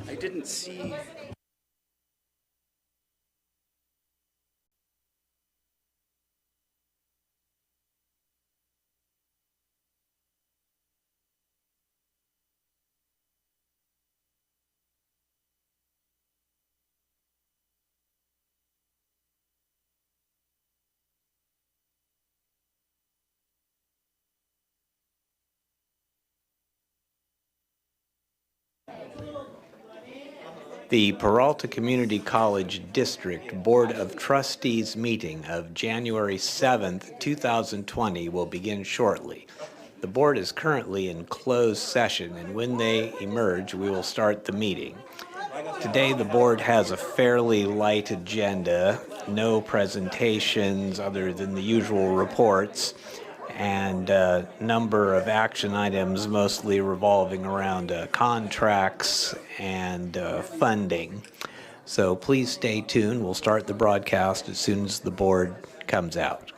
I didn't see. The Peralta Community College District Board of Trustees meeting of January 7th, 2020 will begin shortly. The board is currently in closed session, and when they emerge, we will start the meeting. Today, the board has a fairly light agenda, no presentations other than the usual reports, and a number of action items mostly revolving around contracts and funding. So please stay tuned. We'll start the broadcast as soon as the board comes out.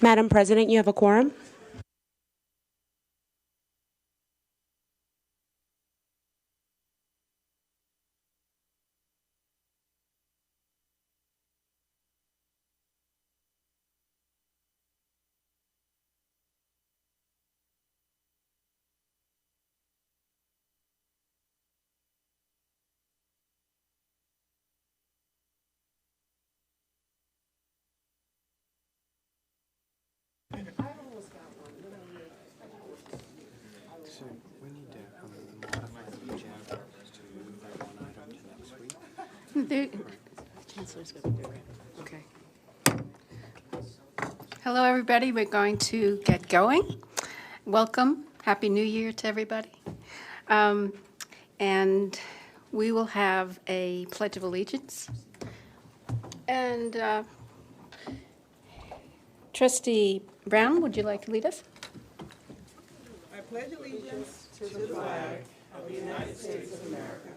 Madam President, you have a quorum. So we need to modify the agenda to move that one item to next week. Chancellor's going to do it. Okay. Hello, everybody. We're going to get going. Welcome. Happy New Year to everybody. And we will have a Pledge of Allegiance. And Trustee Brown, would you like to lead us? I pledge allegiance to the flag of the United States of America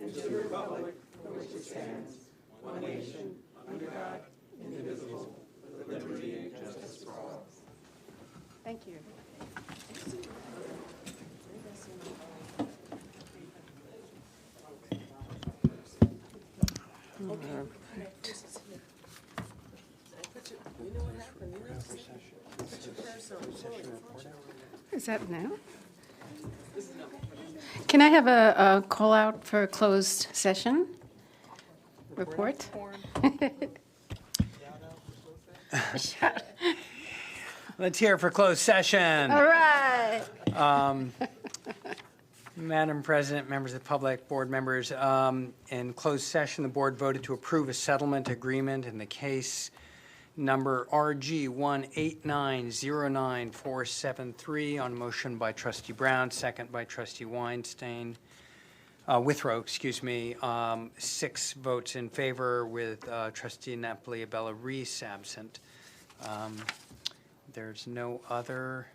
and to the republic for which it stands, one nation, under God, indivisible, with liberty and justice for all. Thank you. Is that now? Can I have a call out for a closed session report? Let's hear it for closed session. All right. Madam President, members of the public, board members, in closed session, the board voted to approve a settlement agreement in the case number RG 189099473 on motion by Trustee Brown, second by Trustee Withrow, excuse me, 6 votes in favor with Trustee Napoli Abella Reese absent. There's no other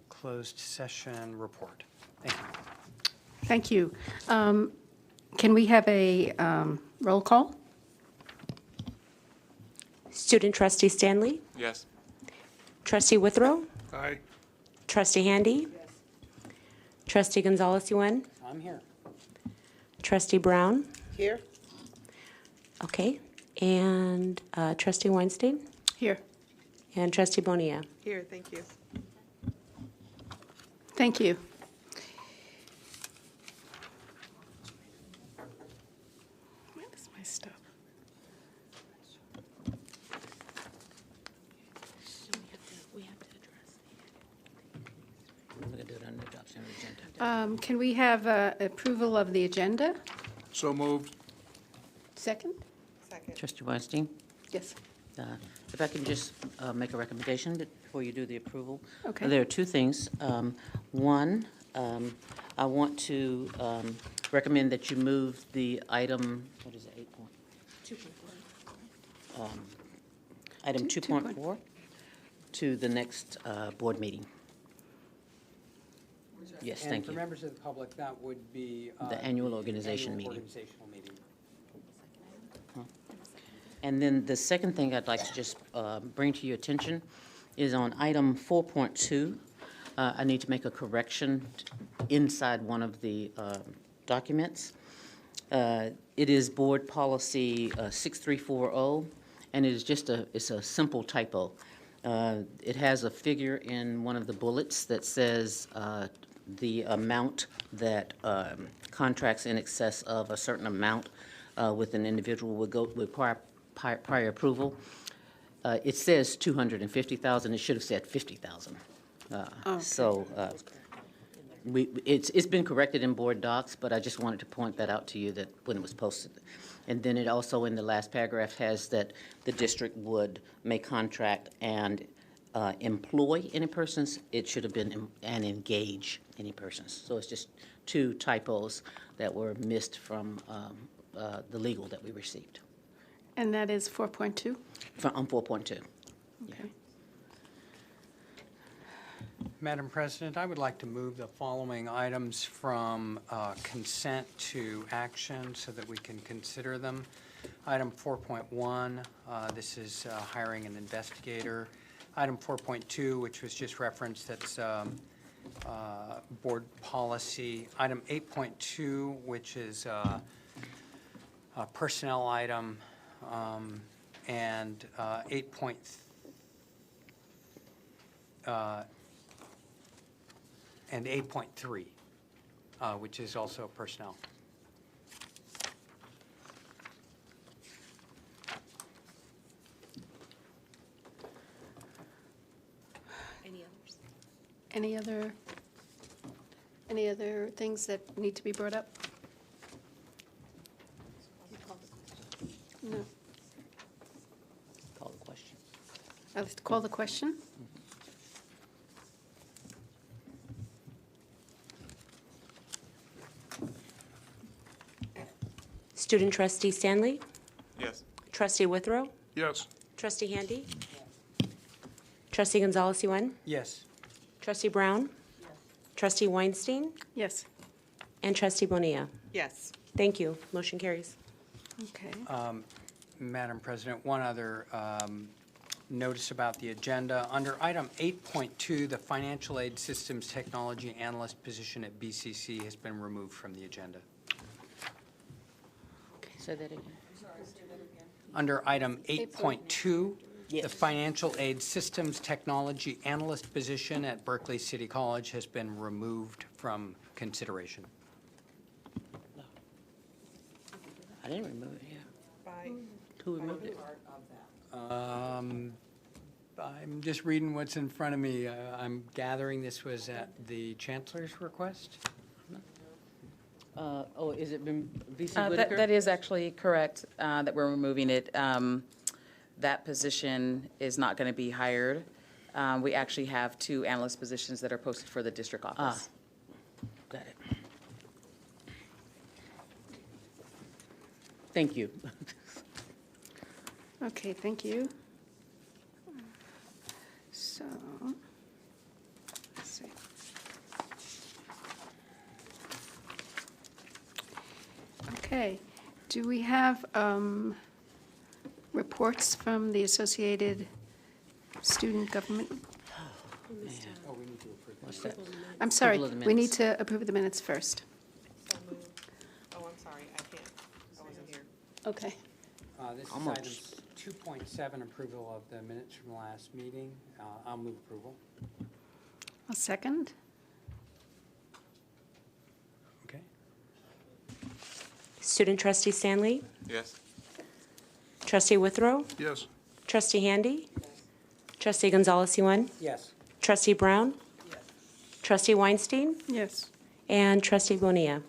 closed session report. Thank you. Thank you. Can we have a roll call? Student Trustee Stanley? Yes. Trustee Withrow? Aye. Trustee Handy? Trustee Gonzalez-Yuen? I'm here. Trustee Brown? Here? Okay. And Trustee Weinstein? Here. And Trustee Bonilla? Here, thank you. Thank you. Where is my stuff? We're going to do it on the adoption of the agenda. Can we have approval of the agenda? So moved. Second? Second. Trustee Weinstein, Yes. if I can just make a recommendation before you do the approval. Okay. There are 2 things. One, I want to recommend that you move the item, what is it, 8.4? Item 2.4 to the next board meeting. Yes, thank And for you. members of the public, that would be The annual organization meeting. Organizational meeting. And then the second thing I'd like to just bring to your attention is on item 4.2. I need to make a correction inside one of the documents. It is Board Policy 6340, and it is just it's a simple typo. It has a figure in one of the bullets that says the amount that contracts in excess of a certain amount with an individual would go with prior approval. It says 250,000. It should have said 50,000. So it's been corrected in board docs, but I just wanted to point that out to you that when it was posted. And then it also in the last paragraph has that the district may contract and employ any persons. It should have been and engage any persons. So it's just 2 typos that were missed from the legal that we received. And that is 4.2? On 4.2. Okay. Madam President, I would like to move the following items from consent to action so that we can consider them. Item 4.1, this is hiring an investigator. item 4.2, which was just referenced, that's board policy. Item 8.2, which is a personnel item, and 8.3, which is also personnel. Any other things that need to be brought up? No. Call the question. I'll have to call the question. Student trustee Stanley? Yes. Trustee Withrow? Yes. Trustee Handy? Trustee Gonzalez-Yuen? Yes. Trustee Brown? Trustee Weinstein? Yes. And Trustee Bonilla? Yes. Thank you. Motion carries. Okay. Madam President, one other notice about the agenda. Under item 8.2, the financial aid systems technology analyst position at BCC has been removed from the agenda. Say that again. Under item 8.2, the Yes. financial aid systems technology analyst position at Berkeley City College has been removed from consideration. I didn't remove it, yeah. By Who removed it? part of that. I'm just reading what's in front of me. I'm gathering this was at the chancellor's request? Oh, is it been VC That Whitaker? is actually correct, that we're removing it. That position is not going to be hired. We actually have 2 analyst positions that are posted for the district office. Got it. Thank you. Okay, thank you. So, let's see. Okay, do we have reports from the Associated Student Government? Oh, we need to approve that. What's that? I'm sorry, Approval of the we need minutes. to approve the minutes first. So moved. Oh, I'm sorry, I can't. I wasn't here. Okay. This is Almost. item 2.7, approval of the minutes from the last meeting. I'll move approval. A second? Okay. Student trustee Stanley? Yes. Trustee Withrow? Yes. Trustee Handy? Trustee Gonzalez-Yuen? Yes. Trustee Brown? Trustee Weinstein? Yes. And Trustee Bonilla?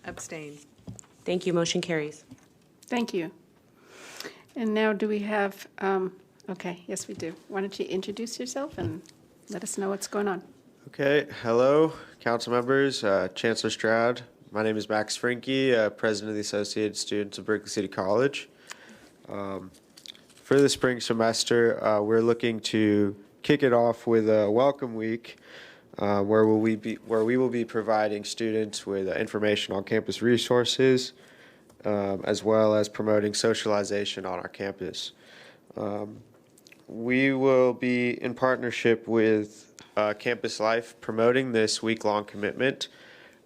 Abstain. Thank you. Motion carries. Thank you. And now do we have, okay, yes, we do. Why don't you introduce yourself and let us know what's going on? Okay, hello, council members, Chancellor Stroud. My name is Max Franke, President of the Associated Students of Berkeley City College. For the spring semester, we're looking to kick it off with a welcome week where we will be providing students with information on campus resources, as well as promoting socialization on our campus. We will be in partnership with Campus Life promoting this week-long commitment,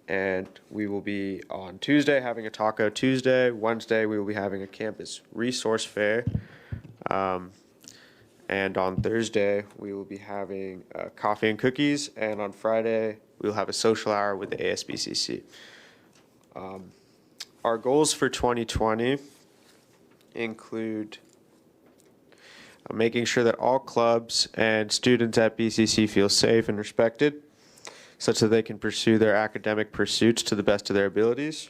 and we will be on Tuesday having a Taco Tuesday. Wednesday we will be having a campus resource fair, and on Thursday we will be having coffee and cookies, and on Friday we will have a social hour with the ASBCC. Our goals for 2020 include making sure that all clubs and students at BCC feel safe and respected, such that they can pursue their academic pursuits to the best of their abilities.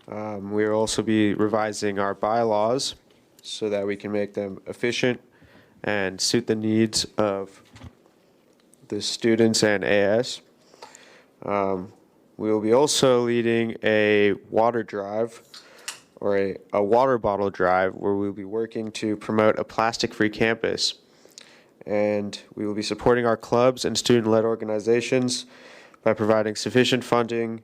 We will also be revising our bylaws so that we can make them efficient and suit the needs of the students and AS. We will be also leading a water drive, or a water bottle drive, where we'll be working to promote a plastic-free campus. And we will be supporting our clubs and student-led organizations by providing sufficient funding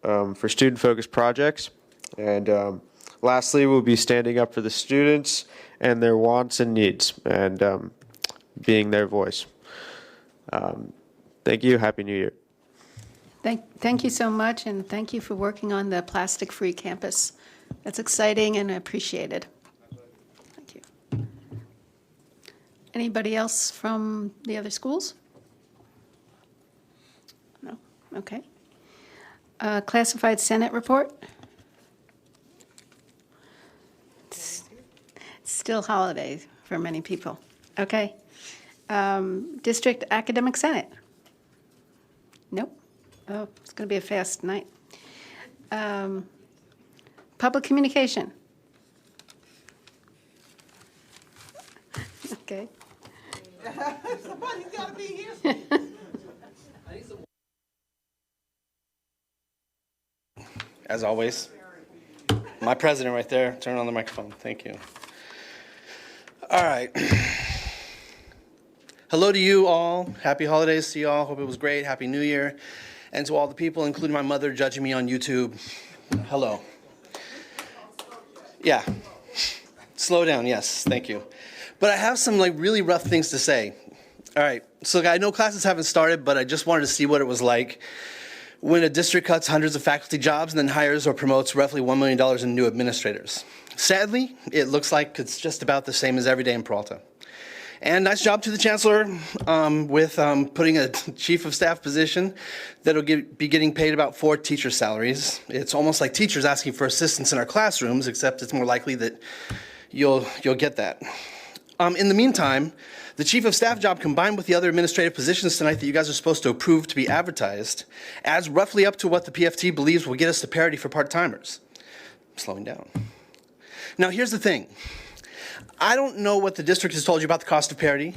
for student-focused projects. And lastly, we'll be standing up for the students and their wants and needs. And being their voice. Thank you. Happy New Year. Thank you so much, and thank you for working on the plastic-free campus. That's exciting and appreciated. Thank you. Anybody else from the other schools? No? Okay. Classified Senate report? It's still holiday for many people. Okay. District Academic Senate? Nope. Oh, it's going to be a fast night. Public communication? Okay. Somebody's got to be here. As always, my president right there. Turn on the microphone. Thank you. All right. Hello to you all. Happy holidays to you all. Hope it was great. Happy New Year. And to all the people, including my mother, judging me on YouTube, hello. Yeah. Slow down. Yes. Thank you. But I have some really rough things to say. All right. So I know classes haven't started, but I just wanted to see what it was like when a district cuts hundreds of faculty jobs and then hires or promotes roughly $1 million in new administrators. Sadly, it looks like it's just about the same as every day in Peralta. And nice job to the chancellor with putting a chief of staff position that'll be getting paid about 4 teacher salaries. It's almost like teachers asking for assistance in our classrooms, except it's more likely that you'll get that. In the meantime, the chief of staff job combined with the other administrative positions tonight that you guys are supposed to approve to be advertised adds roughly up to what the PFT believes will get us to parity for part-timers. I'm slowing down. Now here's the thing. I don't know what the district has told you about the cost of parity,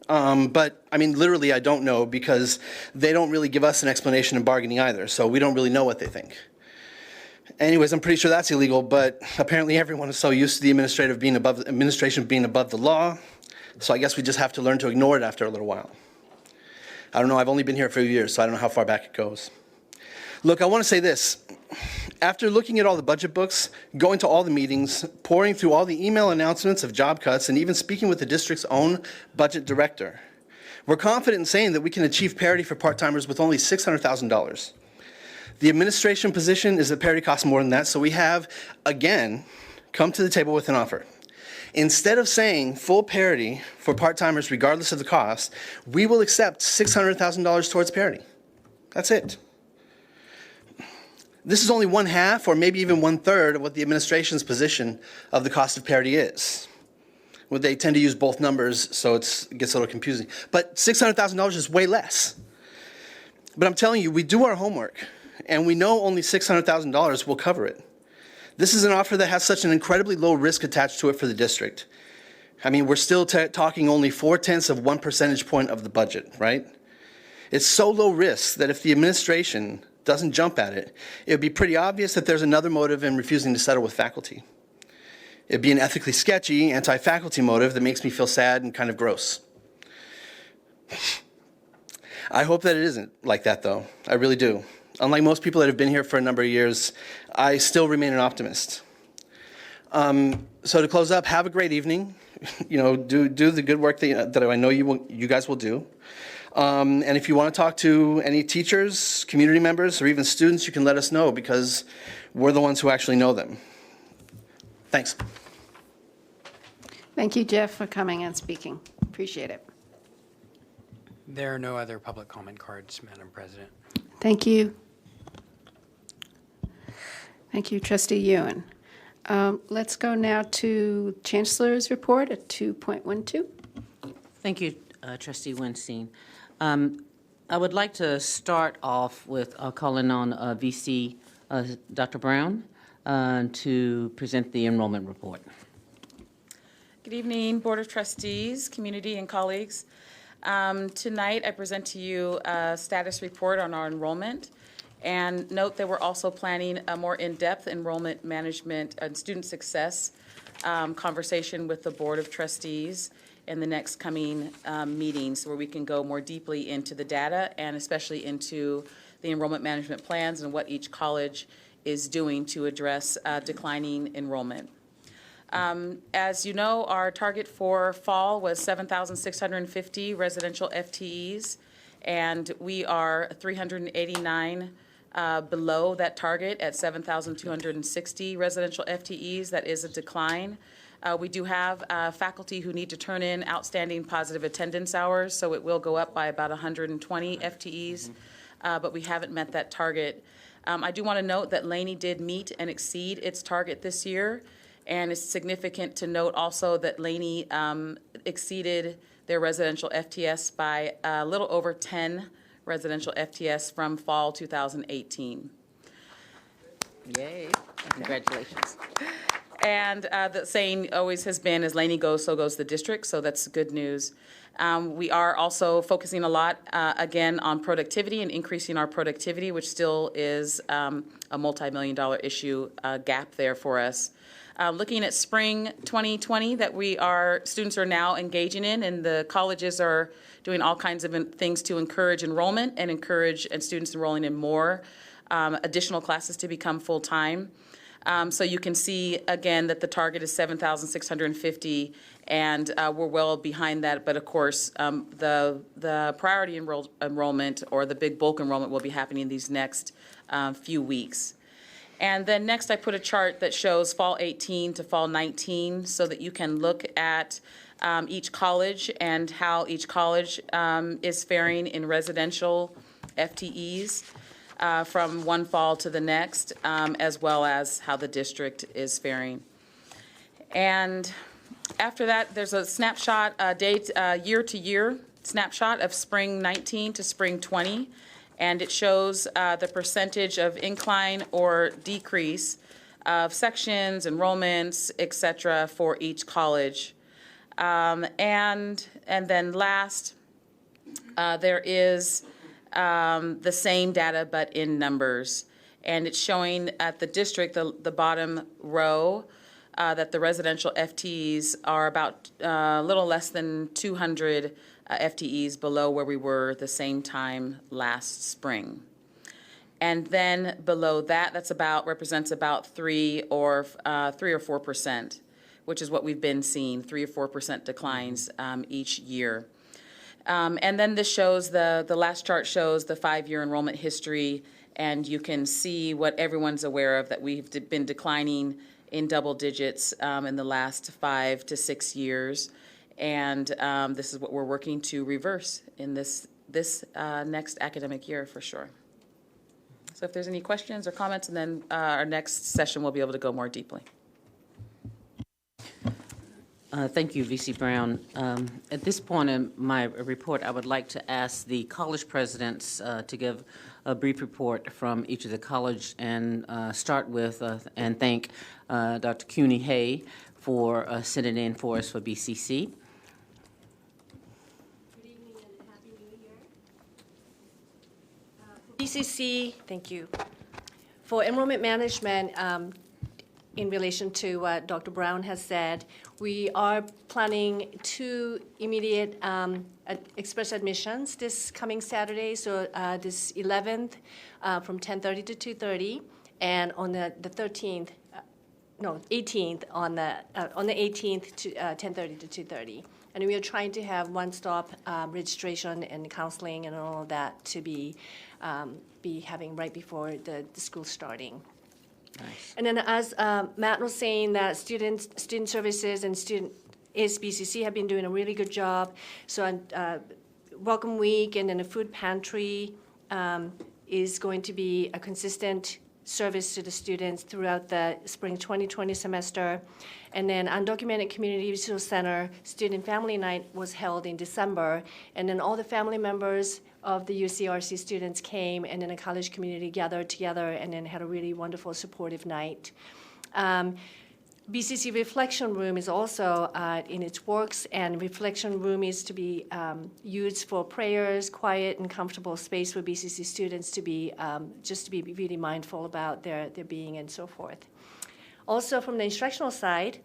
but I mean literally I don't know because they don't really give us an explanation in bargaining either, so we don't really know what they think. Anyways, I'm pretty sure that's illegal, but apparently everyone is so used to the administration being above the law, so I guess we just have to learn to ignore it after a little while. I don't know, I've only been here for a few years, so I don't know how far back it goes. Look, I want to say this. After looking at all the budget books, going to all the meetings, pouring through all the email announcements of job cuts, and even speaking with the district's own budget director, we're confident in saying that we can achieve parity for part-timers with only $600,000. The administration position is that parity costs more than that, so we have, again, come to the table with an offer. Instead of saying full parity for part-timers regardless of the cost, we will accept $600,000 towards parity. That's it. This is only 1/2 or maybe even 1/3 of what the administration's position of the cost of parity is. Well, they tend to use both numbers, so it gets a little confusing. But $600,000 is way less. But I'm telling you, we do our homework, and we know only $600,000 will cover it. This is an offer that has such an incredibly low risk attached to it for the district. I mean, we're still talking only 0.4 of 1 percentage point of the budget, right? It's so low risk that if the administration doesn't jump at it, it would be pretty obvious that there's another motive in refusing to settle with faculty. It'd be an ethically sketchy, anti-faculty motive that makes me feel sad and kind of gross. I hope that it isn't like that, though. I really do. Unlike most people that have been here for a number of years, I still remain an optimist. So to close up, have a great evening. Do the good work that I know you guys will do. And if you want to talk to any teachers, community members, or even students, you can let us know because we're the ones who actually know them. Thanks. Thank you, Jeff, for coming and speaking. Appreciate it. There are no other public comment cards, Madam President. Thank you. Thank you, Trustee Ewan. Let's go now to Chancellor's report at 2.12. Thank you, Trustee Weinstein. I would like to start off with calling on VC Dr. Brown to present the enrollment report. Good evening, Board of Trustees, community, and colleagues. Tonight, I present to you a status report on our enrollment. And note that we're also planning a more in-depth enrollment management and student success conversation with the Board of Trustees in the next coming meetings where we can go more deeply into the data and especially into the enrollment management plans and what each college is doing to address declining enrollment. As you know, our target for fall was 7,650 residential FTEs, and we are 389 below that target at 7,260 residential FTEs. That is a decline. We do have faculty who need to turn in outstanding positive attendance hours, so it will go up by about 120 FTEs, but we haven't met that target. I do want to note that Laney did meet and exceed its target this year, and it's significant to note also that Laney exceeded their residential FTS by a little over 10 residential FTS from fall 2018. Yay, congratulations. And the saying always has been, as Laney goes, so goes the district, so that's good news. We are also focusing a lot, again, on productivity and increasing our productivity, which still is a multi-million-dollar issue gap there for us. Looking at spring 2020 that students are now engaging in, and the colleges are doing all kinds of things to encourage enrollment and encourage students enrolling in more additional classes to become full-time. So you can see, again, that the target is 7,650, and we're well behind that. But, of course, the priority enrollment or the big bulk enrollment will be happening these next few weeks. And then next I put a chart that shows fall 18 to fall 19 so that you can look at each college and how each college is faring in residential FTEs. From one fall to the next, as well as how the district is faring. And after that, there's a snapshot, year-to-year snapshot of spring 19 to spring 20, and it shows the percentage of incline or decrease of sections, enrollments, et cetera, for each college. And then last, there is the same data but in numbers. And it's showing at the district, the bottom row, that the residential FTEs are about a little less than 200 FTEs below where we were the same time last spring. And then below that, represents about 3 or 4%, which is what we've been seeing, 3 or 4% declines each year. And then this shows, the last chart shows the 5-year enrollment history, and you can see what everyone's aware of, that we've been declining in double digits in the last 5 to 6 years. And this is what we're working to reverse in this next academic year for sure. So if there's any questions or comments, and then our next session we'll be able to go more deeply. Thank you, VC Brown. At this point in my report, I would like to ask the college presidents to give a brief report from each of the college, and start with and thank Dr. CUNY Hay for sitting in for us for BCC. Good evening and Happy New Year. BCC, thank you. For enrollment management, in relation to what Dr. Brown has said, we are planning 2 immediate express admissions this coming Saturday, so this 11th from 10:30 to 2:30, and on the 13th, 18th on the 18th to 10:30 to 2:30. And we are trying to have one-stop registration and counseling and all of that to be having right before the school starting. Nice. And then as Matt was saying, that student services and BCC have been doing a really good job. So on Welcome Week and then the food pantry is going to be a consistent service to the students throughout the spring 2020 semester. And then Undocumented Community Resource Center Student Family Night was held in December. And then all the family members of the UCRC students came, and then the college community gathered together and then had a really wonderful, supportive night. BCC Reflection Room is also in its works, and Reflection Room is to be used for prayers, quiet and comfortable space for BCC students to be, just to be really mindful about their being and so forth. Also from the instructional side,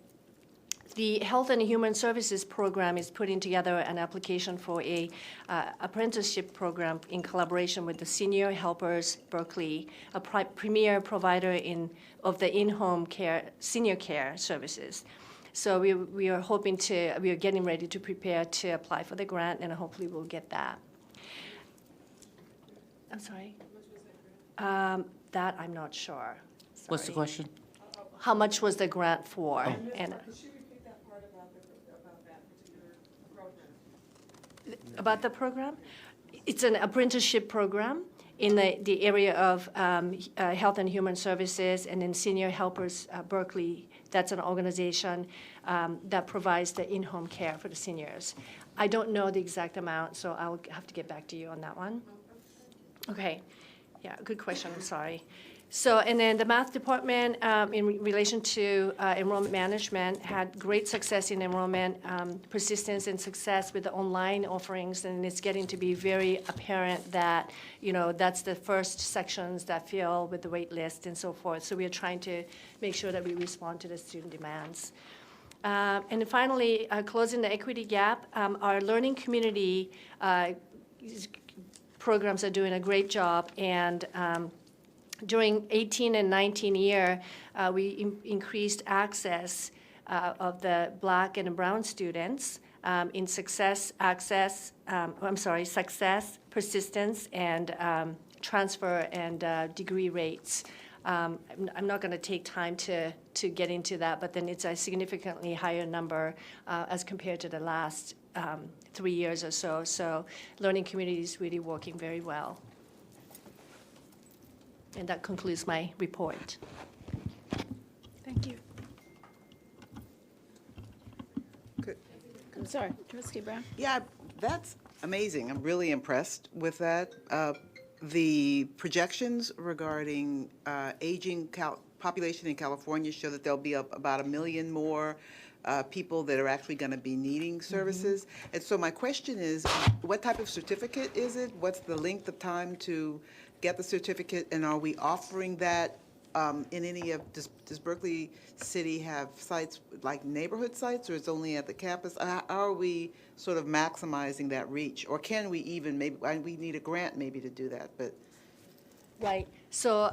the Health and Human Services program is putting together an application for a apprenticeship program in collaboration with the Senior Helpers Berkeley, a premier provider of the in-home care, senior care services. So we are getting ready to prepare to apply for the grant, and hopefully we'll get that. I'm sorry? That I'm not sure. What's the Sorry. question? How much was the grant for? And Could you repeat that part about that particular program? about the program? It's an apprenticeship program in the area of health and human services, and in Senior Helpers Berkeley. That's an organization that provides the in-home care for the seniors. I don't know the exact amount, so I'll have to get back to you on that one. Okay. Yeah, good question, I'm sorry. So, and then the math department, in relation to enrollment management, had great success in enrollment, persistence and success with the online offerings, and it's getting to be very apparent that, that's the first sections that fill with the wait list and so forth. So we are trying to make sure that we respond to the student demands. And then finally, closing the equity gap, our learning community programs are doing a great job, and during 18 and 19 year, we increased access of the Black and brown students in success, persistence, and transfer and degree rates. I'm not going to take time to get into that, but then it's a significantly higher number as compared to the last 3 years or so. So learning community is really working very well. And that concludes my report. Thank you. Good. I'm sorry, Trustee Brown? Yeah, that's amazing. I'm really impressed with that. The projections regarding aging population in California show that there'll be about 1 million more people that are actually going to be needing services. And so my question is, what type of certificate is it? What's the length of time to get the certificate? And are we offering that in any of, does Berkeley City have sites like neighborhood sites, or it's only at the campus? How are we sort of maximizing that reach? Or can we even, maybe, we need a grant maybe to do that, but. Right. So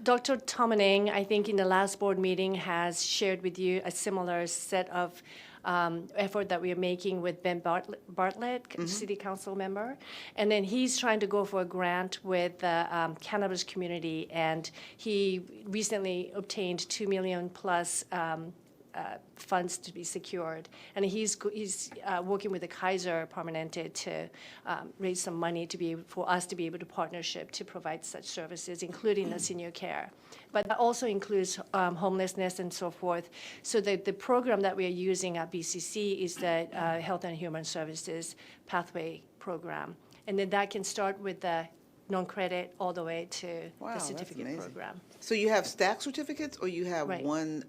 Dr. Tomaning, I think in the last board meeting, has shared with you a similar set of effort that we are making with Ben Bartlett, city council member. And then he's trying to go for a grant with the cannabis community, and he recently obtained $2 million plus funds to be secured. And he's working with the Kaiser Permanente to raise some money for us to be able to partnership to provide such services, including the senior care. But that also includes homelessness and so forth. So the program that we are using at BCC is the Health and Human Services Pathway Program. And then that can start with the non-credit all the way to the certificate program. So you have stack certificates, or you have Right. one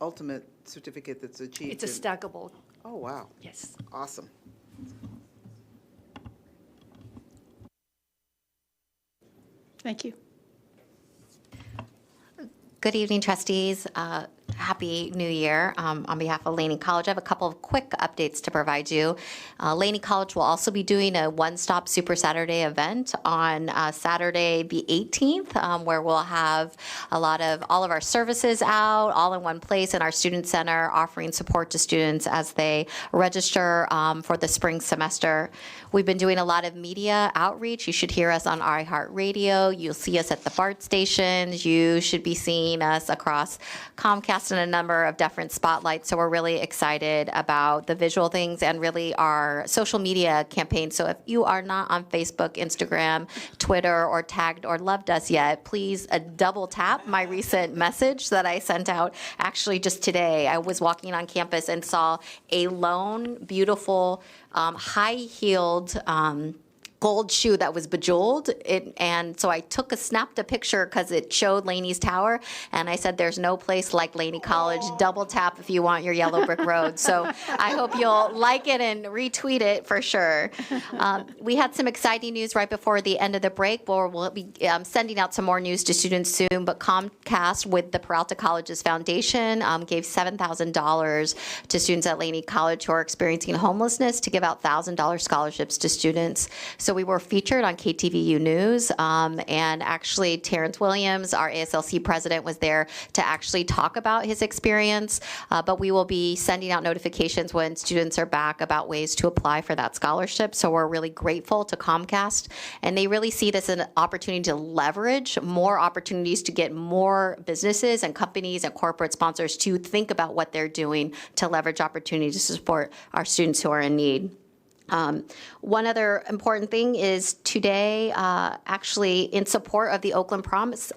ultimate certificate that's achieved? It's a stackable, Oh, wow. yes. Awesome. Thank you. Good evening, trustees. Happy New Year. On behalf of Laney College, I have a couple of quick updates to provide you. Laney College will also be doing a one-stop Super Saturday event on Saturday the 18th, where we'll have all of our services out, all in one place in our student center, offering support to students as they register for the spring semester. We've been doing a lot of media outreach. You should hear us on iHeartRadio. You'll see us at the BART stations. You should be seeing us across Comcast and a number of different spotlights. So we're really excited about the visual things and really our social media campaign. So if you are not on Facebook, Instagram, Twitter, or tagged or loved us yet, please double tap my recent message that I sent out actually just today. I was walking on campus and saw a lone, beautiful, high-heeled gold shoe that was bejeweled. And so I snapped a picture because it showed Laney's Tower. And I said, there's no place like Laney College. Double tap if you want your yellow brick road. So I hope you'll like it and retweet it for sure. We had some exciting news right before the end of the break. We'll be sending out some more news to students soon. But Comcast with the Peralta College's foundation gave $7,000 to students at Laney College who are experiencing homelessness to give out $1,000 scholarships to students. So So we were featured on KTVU News, and actually Terrence Williams, our ASLC president, was there to actually talk about his experience. But we will be sending out notifications when students are back about ways to apply for that scholarship. So we're really grateful to Comcast, and they really see this as an opportunity to leverage more opportunities to get more businesses and companies and corporate sponsors to think about what they're doing to leverage opportunities to support our students who are in need. One other important thing is today, actually in support of the Oakland Promise,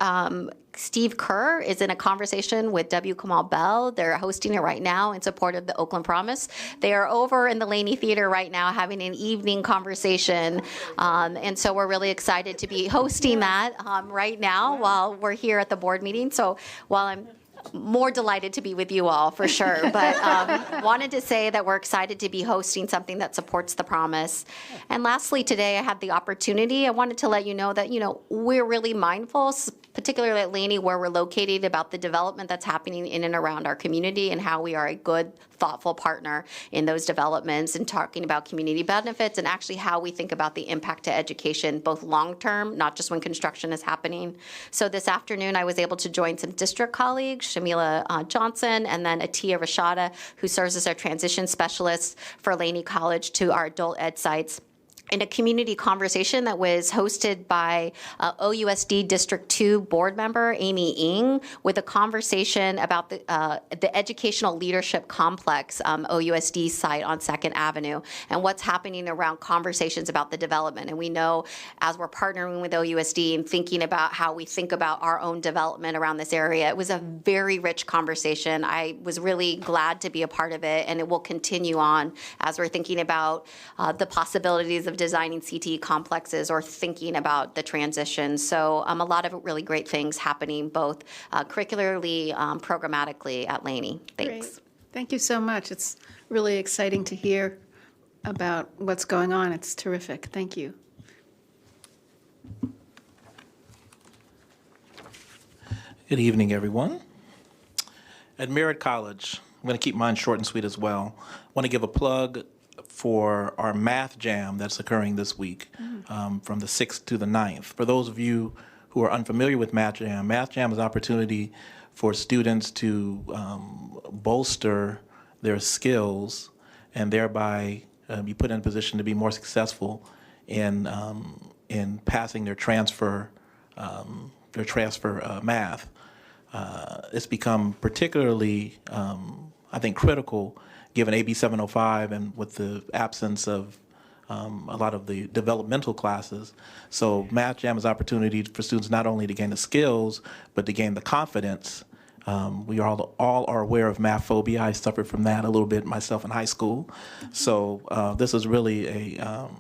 Steve Kerr is in a conversation with W. Kamau Bell. They're hosting it right now in support of the Oakland Promise. They are over in the Laney Theater right now having an evening conversation. And so we're really excited to be hosting that right now while we're here at the board meeting. So while I'm more delighted to be with you all for sure, but wanted to say that we're excited to be hosting something that supports the promise. And lastly, today I had the opportunity, I wanted to let you know that, we're really mindful, particularly at Laney where we're located, about the development that's happening in and around our community and how we are a good, thoughtful partner in those developments and talking about community benefits and actually how we think about the impact to education, both long-term, not just when construction is happening. So this afternoon, I was able to join some district colleagues, Shamila Johnson, and then Atia Rashada, who serves as our transition specialist for Laney College, to our adult ed sites, in a community conversation that was hosted by OUSD District 2 board member Amy Ng, with a conversation about the Educational Leadership Complex OUSD site on 2nd Avenue and what's happening around conversations about the development. And we know, as we're partnering with OUSD and thinking about how we think about our own development around this area, it was a very rich conversation. I was really glad to be a part of it, and it will continue on as we're thinking about the possibilities of designing CTE complexes or thinking about the transition. So a lot of really great things happening both curricularly, programmatically at Laney. Thanks. Great. Thank you so much. It's really exciting to hear about what's going on. It's terrific. Thank you. Good evening, everyone. At Merritt College, I'm going to keep mine short and sweet as well. I want to give a plug for our math jam that's occurring this week from the 6th to the 9th. For those of you who are unfamiliar with math jam is an opportunity for students to bolster their skills and thereby be put in a position to be more successful in passing their transfer math. It's become particularly, I think, critical given AB 705 and with the absence of a lot of the developmental classes. So Math Jam is an opportunity for students not only to gain the skills, but to gain the confidence. We all are aware of math phobia. I suffered from that a little bit myself in high school. So this is really a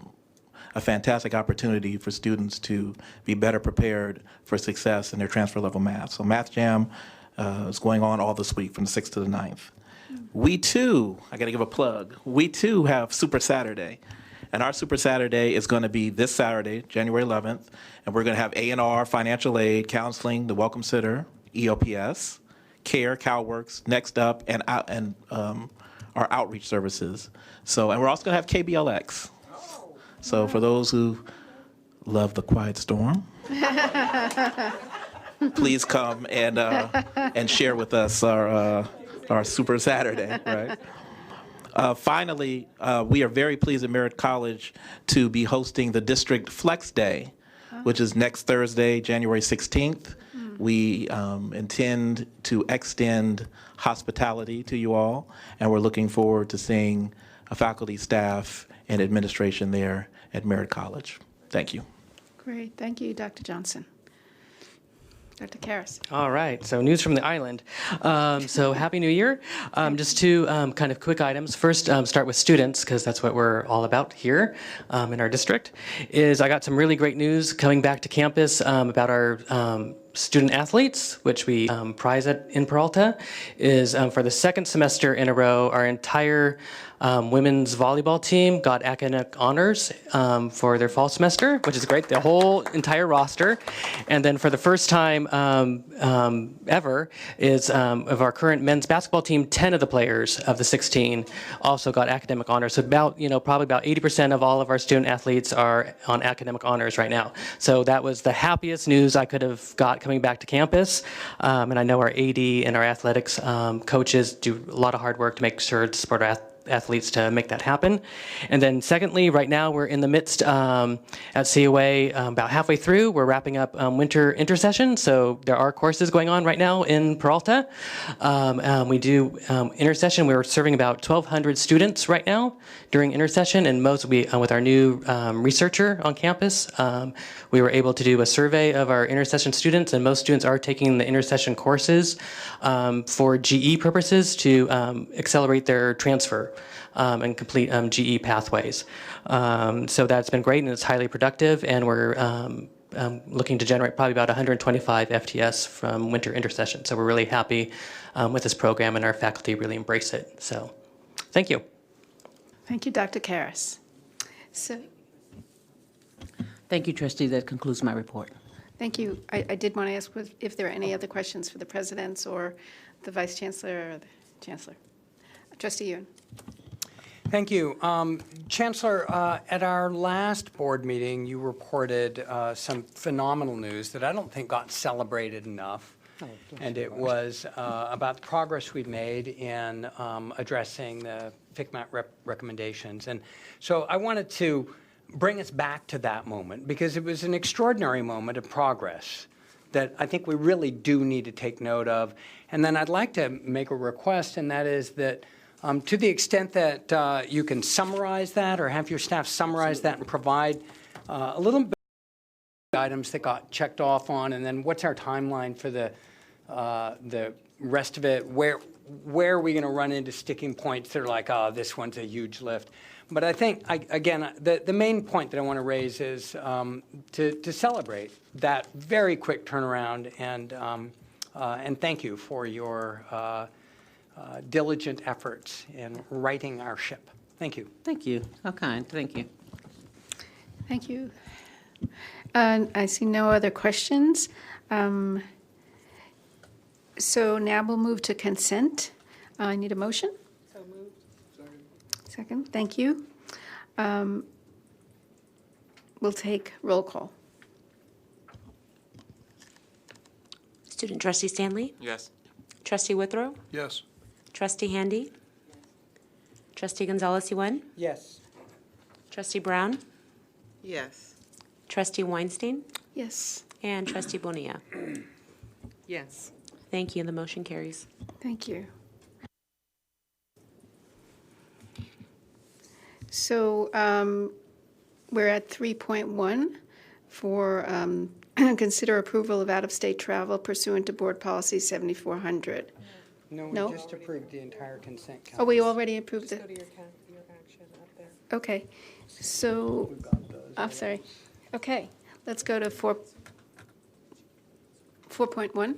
fantastic opportunity for students to be better prepared for success in their transfer level math. So Math Jam is going on all this week from the 6th to the 9th. We too, I got to give a plug, we too have Super Saturday. And our Super Saturday is going to be this Saturday, January 11th. And we're going to have A&R, financial aid, counseling, the Welcome Sitter, EOPS, CARE, CalWorks, Next Up, and our outreach services. So, and we're also going to have KBLX. So for those who love the Quiet Storm, please come and share with us our Super Saturday, right? Finally, we are very pleased at Merritt College to be hosting the District Flex Day, which is next Thursday, January 16th. We intend to extend hospitality to you all, and we're looking forward to seeing faculty, staff, and administration there at Merritt College. Thank you. Great. Thank you, Dr. Johnson. Dr. Karras. All right, so news from the island. So Happy New Year. Just two kind of quick items. First, start with students, because that's what we're all about here in our district, is I got some really great news coming back to campus about our student athletes, which we prize in Peralta, is for the second semester in a row, our entire women's volleyball team got academic honors for their fall semester, which is great, the whole entire roster. And then for the first time ever is of our current men's basketball team, 10 of the players of the 16 also got academic honors. So about, probably about 80% of all of our student athletes are on academic honors right now. So that was the happiest news I could have got coming back to campus. And I know our AD and our athletics coaches do a lot of hard work to make sure to support our athletes to make that happen. And then secondly, right now we're in the midst at COA, about halfway through, we're wrapping up winter intersession. So there are courses going on right now in Peralta. We do intersession. We're serving about 1,200 students right now during intersession, and most with our new researcher on campus, we were able to do a survey of our intersession students, and most students are taking the intersession courses for GE purposes to accelerate their transfer and complete GE pathways. So that's been great, and it's highly productive, and we're looking to generate probably about 125 FTS from winter intersession. So we're really happy with this program, and our faculty really embrace it. So thank you. Thank you, Dr. Karras. So, Thank you, trustee. That concludes my report. thank you. I did want to ask if there are any other questions for the presidents or the vice chancellor or the chancellor. Trustee Yuen. Thank you. Chancellor, at our last board meeting, you reported some phenomenal news that I don't think got celebrated enough. And it was about the progress we've made in addressing the FCMAT recommendations. And so I wanted to bring us back to that moment, because it was an extraordinary moment of progress that I think we really do need to take note of. And then I'd like to make a request, and that is that to the extent that you can summarize that or have your staff summarize that and provide a little bit of items that got checked off on, and then what's our timeline for the rest of it? Where are we going to run into sticking points that are like, oh, this one's a huge lift? But I think, again, the main point that I want to raise is to celebrate that very quick turnaround, and thank you for your diligent efforts in righting our ship. Thank you. Thank you. How kind. Thank you. Thank you. I see no other questions. So now we'll move to consent. I need a motion. So moved. Second, thank you. We'll take roll call. Student Trustee Stanley? Yes. Trustee Withrow? Yes. Trustee Handy? Trustee Gonzalez-Yuen? Yes. Trustee Brown? Yes. Trustee Weinstein? Yes, And Trustee Bonilla? Yes. Thank you, the motion carries. thank you. So we're at 3.1 for consider approval of out-of-state travel pursuant to Board Policy 7400. No, No? we just approved the entire consent calendar. Oh, we already approved Go it. to your action up there. Okay, so, I'm sorry. Okay, let's go to 4.1.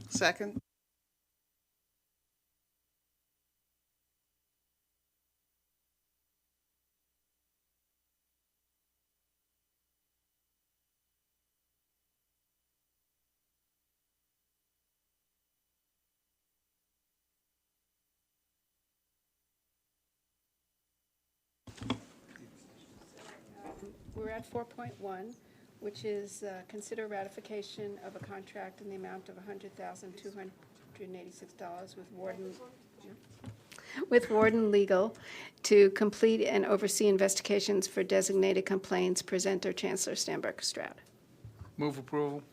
Second. We're at 4.1, which is consider ratification of a contract in the amount of $100,286 with Warden. with Warden Legal to complete and oversee investigations for designated complaints. Presenter Chancellor Stanberg Stroud. Move approval.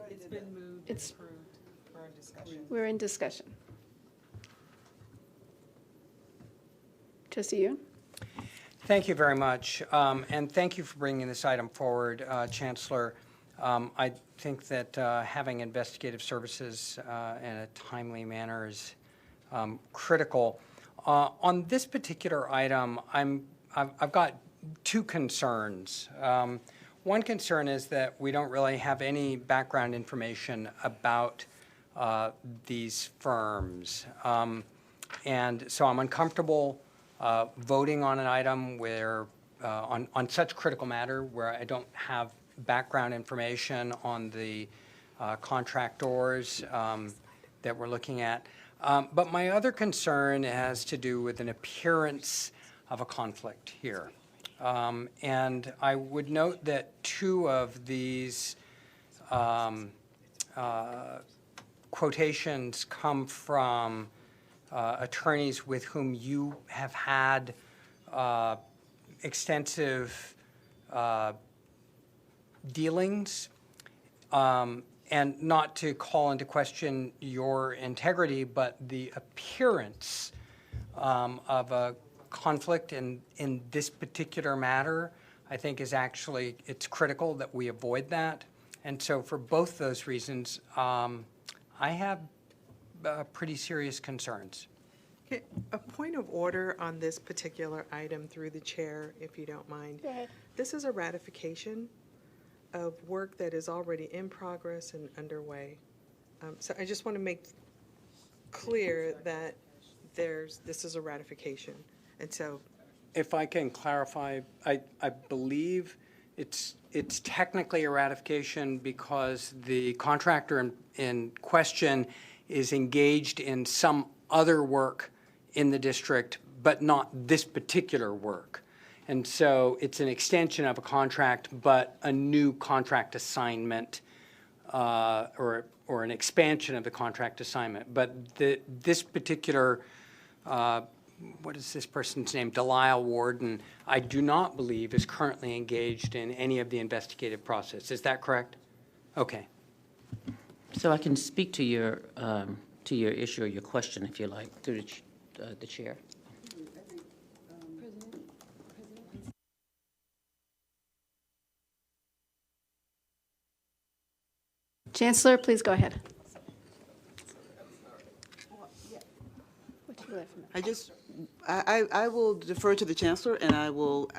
It's been moved and It's- approved for our discussion. We're in discussion. Trustee Yuen? Thank you very much, and thank you for bringing this item forward, Chancellor. I think that having investigative services in a timely manner is critical. On this particular item, I've got two concerns. One concern is that we don't really have any background information about these firms. And so I'm uncomfortable voting on an item where, on such critical matter, where I don't have background information on the contractors that we're looking at. But my other concern has to do with an appearance of a conflict here. And I would note that two of these quotations come from attorneys with whom you have had extensive dealings, and not to call into question your integrity, but the appearance of a conflict in this particular matter, I think is actually, it's critical that we avoid that. And so for both those reasons, I have pretty serious concerns. Okay, a point of order on this particular item through the chair, if you don't mind. Go ahead. This is a ratification of work that is already in progress and underway. So I just want to make clear that this is a ratification. And so, If I can clarify, I believe it's technically a ratification because the contractor in question is engaged in some other work in the district, but not this particular work. And so it's an extension of a contract, but a new contract assignment, or an expansion of the contract assignment. But this particular, what is this person's name? Delisle Warden, I do not believe is currently engaged in any of the investigative process. Is that correct? Okay. So I can speak to your issue or your question, if you like, through the chair. Chancellor, please go ahead. I will defer to the Chancellor, and I will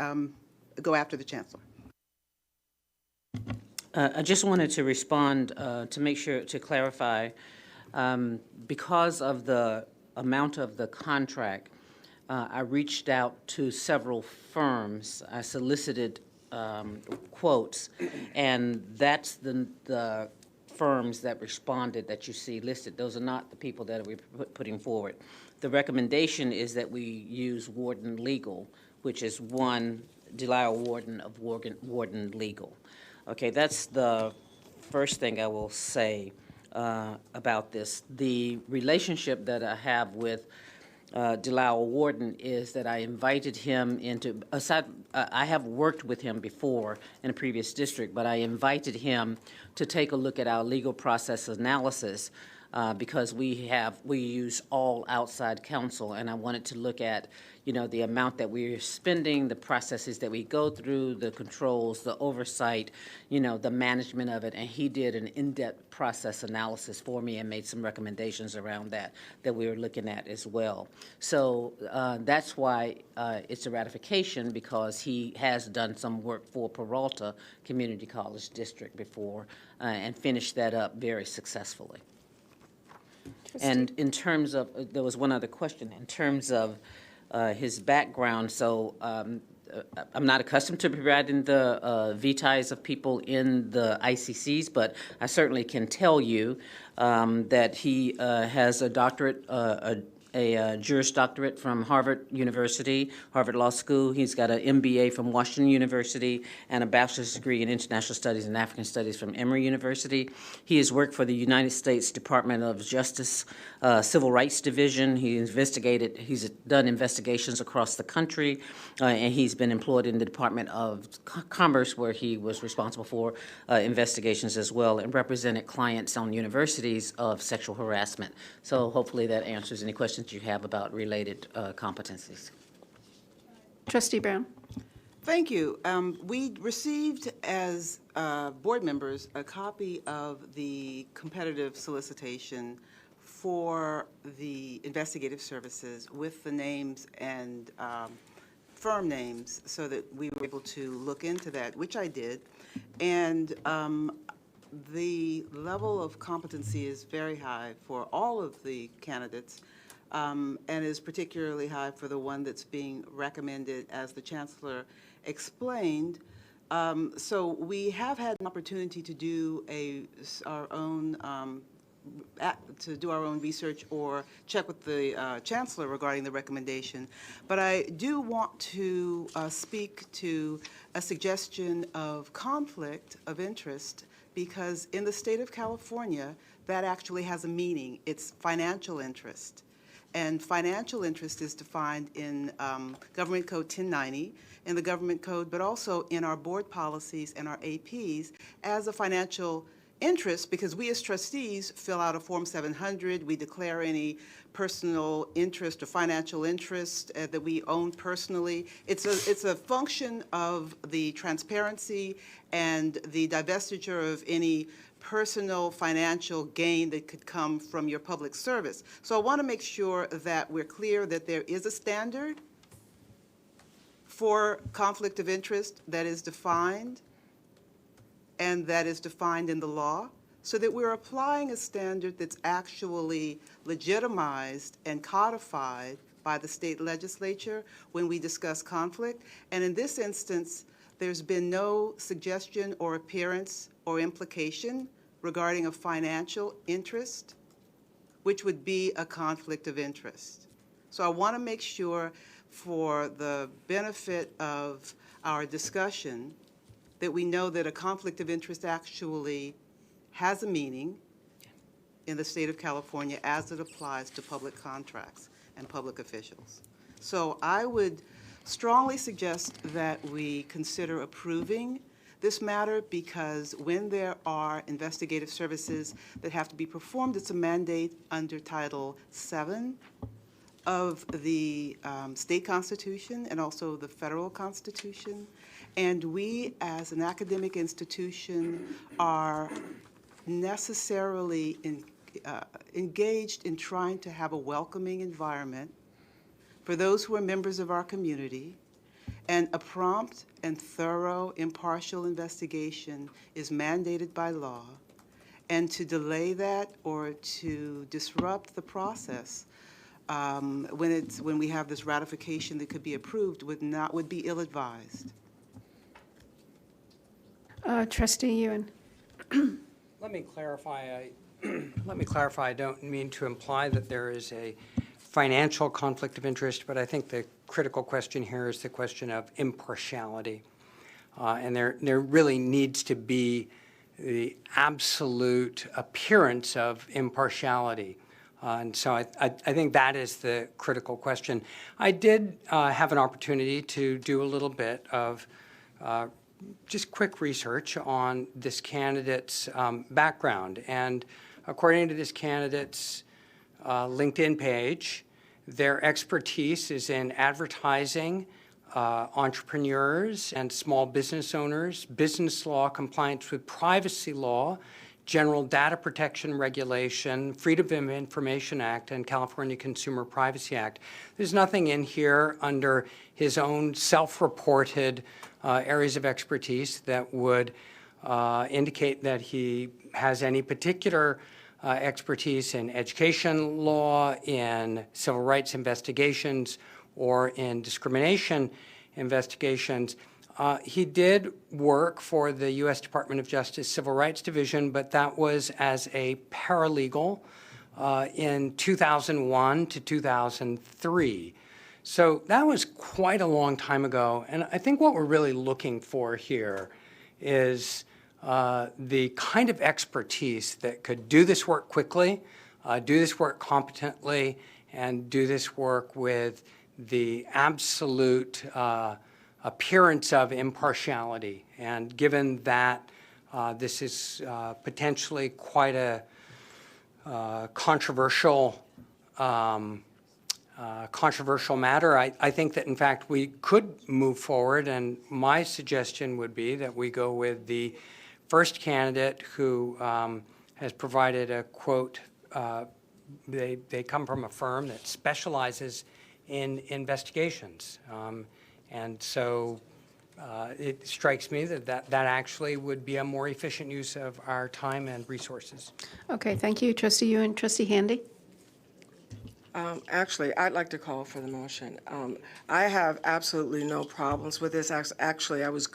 go after the Chancellor. I just wanted to respond to make sure, to clarify, because of the amount of the contract, I reached out to several firms. I solicited quotes, and that's the firms that responded that you see listed. Those are not the people that we're putting forward. The recommendation is that we use Warden Legal, which is one Delisle Warden of Warden Legal. Okay, that's the first thing I will say about this. The relationship that I have with Delisle Warden is that I invited him into, I have worked with him before in a previous district, but I invited him to take a look at our legal process analysis because we use all outside counsel, and I wanted to look at, the amount that we're spending, the processes that we go through, the controls, the oversight, the management of it, and he did an in-depth process analysis for me and made some recommendations around that we were looking at as well. So that's why it's a ratification, because he has done some work for Peralta Community College District before and finished that up very successfully. And in terms of, there was one other question, in terms of his background, so I'm not accustomed to providing the vitaes of people in the ICCs, but I certainly can tell you that he has a doctorate, a Juris Doctorate from Harvard University, Harvard Law School. He's got an MBA from Washington University and a bachelor's degree in International Studies and African Studies from Emory University. He has worked for the United States Department of Justice Civil Rights Division. He's done investigations across the country, and he's been employed in the Department of Commerce, where he was responsible for investigations as well, and represented clients on universities of sexual harassment. So hopefully that answers any questions you have about related competencies. Trustee Brown? Thank you. We received as board members a copy of the competitive solicitation for the investigative services with the names and firm names so that we were able to look into that, which I did. And the level of competency is very high for all of the candidates, and is particularly high for the one that's being recommended, as the Chancellor explained. So we have had an opportunity to do our own research or check with the Chancellor regarding the recommendation. But I do want to speak to a suggestion of conflict of interest, because in the state of California, that actually has a meaning. It's financial interest. And financial interest is defined in Government Code 1090, in the Government Code, but also in our board policies and our APs as a financial interest, because we as trustees fill out a Form 700. We declare any personal interest or financial interest that we own personally. It's a function of the transparency and the divestiture of any personal financial gain that could come from your public service. So I want to make sure that we're clear that there is a standard for conflict of interest that is defined, and that is defined in the law, so that we're applying a standard that's actually legitimized and codified by the state legislature when we discuss conflict. And in this instance, there's been no suggestion or appearance or implication regarding a financial interest, which would be a conflict of interest. So I want to make sure, for the benefit of our discussion, that we know that a conflict of interest actually has a meaning in the state of California as it applies to public contracts and public officials. So I would strongly suggest that we consider approving this matter, because when there are investigative services that have to be performed, it's a mandate under Title VII of the state constitution and also the federal constitution. And we, as an academic institution, are necessarily engaged in trying to have a welcoming environment for those who are members of our community, and a prompt and thorough, impartial investigation is mandated by law. And to delay that or to disrupt the process when we have this ratification that could be approved would be ill-advised. Trustee Ewan? Let me clarify. I don't mean to imply that there is a financial conflict of interest, but I think the critical question here is the question of impartiality. And there really needs to be the absolute appearance of impartiality. And so I think that is the critical question. I did have an opportunity to do a little bit of just quick research on this candidate's background. And according to this candidate's LinkedIn page, their expertise is in advertising, entrepreneurs and small business owners, business law, compliance with privacy law, General Data Protection Regulation, Freedom of Information Act, and California Consumer Privacy Act. There's nothing in here under his own self-reported areas of expertise that would indicate that he has any particular expertise in education law, in civil rights investigations, or in discrimination investigations. He did work for the U.S. Department of Justice Civil Rights Division, but that was as a paralegal in 2001 to 2003. So that was quite a long time ago. And I think what we're really looking for here is the kind of expertise that could do this work quickly, do this work competently, and do this work with the absolute appearance of impartiality. And given that this is potentially quite a controversial matter, I think that in fact we could move forward, and my suggestion would be that we go with the first candidate who has provided a quote. They come from a firm that specializes in investigations, and so it strikes me that actually would be a more efficient use of our time and resources. Okay, thank you, Trustee Ewan. Trustee Handy? Actually, I'd like to call for the motion. I have absolutely no problems with this. Actually, I was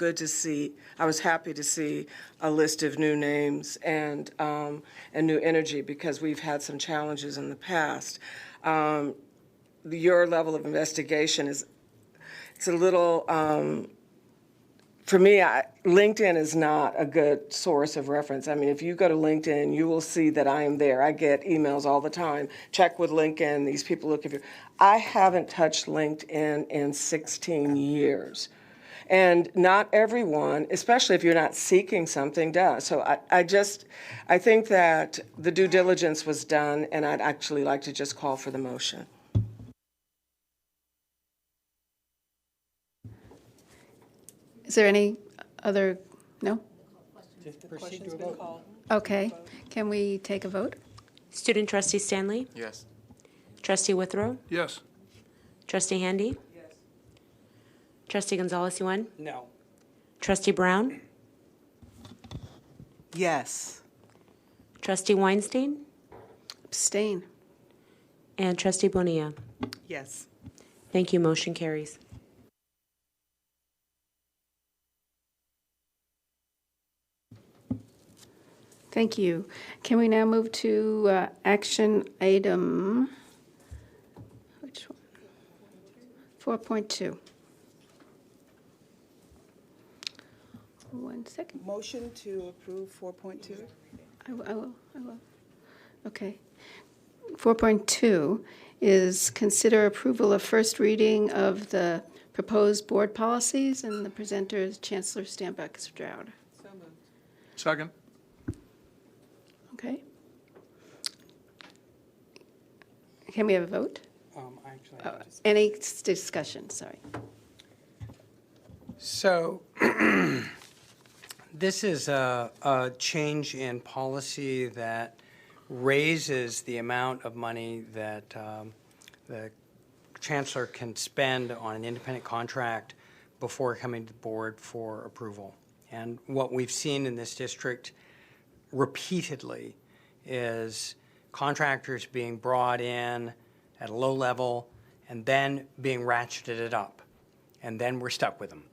happy to see a list of new names and new energy, because we've had some challenges in the past. Your level of investigation it's a little, for me, LinkedIn is not a good source of reference. I mean, if you go to LinkedIn, you will see that I am there. I get emails all the time. Check with LinkedIn. These people look at you. I haven't touched LinkedIn in 16 years. And not everyone, especially if you're not seeking something, does. So I think that the due diligence was done, and I'd actually like to just call for the motion. Is there any other, no? Just proceed to a vote. Okay, can we take a vote? Student Trustee Stanley? Yes. Trustee Withrow? Yes. Trustee Handy? Yes. Trustee Gonzalez-Yuan? No. Trustee Brown? Yes. Trustee Weinstein? Abstain. And Trustee Bonilla? Yes. Thank you. Motion carries. Thank you. Can we now move to action item, which one? 4.2. One second. Motion to approve 4.2? I will. Okay. 4.2 is consider approval of first reading of the proposed board policies, and the presenter is Chancellor Stanback Stroud. So moved. Second. Okay. Can we have a vote? Any discussion? Sorry. So this is a change in policy that raises the amount of money that the chancellor can spend on an independent contract before coming to the board for approval. And what we've seen in this district repeatedly is contractors being brought in at a low level and then being ratcheted up. And then we're stuck with them,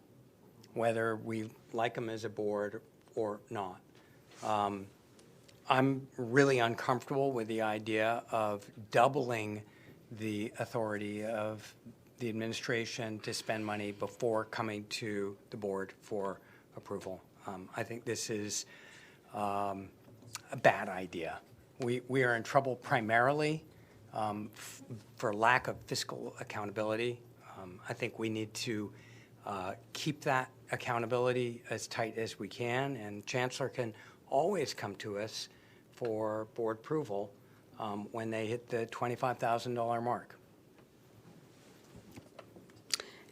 whether we like them as a board or not. I'm really uncomfortable with the idea of doubling the authority of the administration to spend money before coming to the board for approval. I think this is a bad idea. We are in trouble primarily for lack of fiscal accountability. I think we need to keep that accountability as tight as we can, and Chancellor can always come to us for board approval when they hit the $25,000 mark.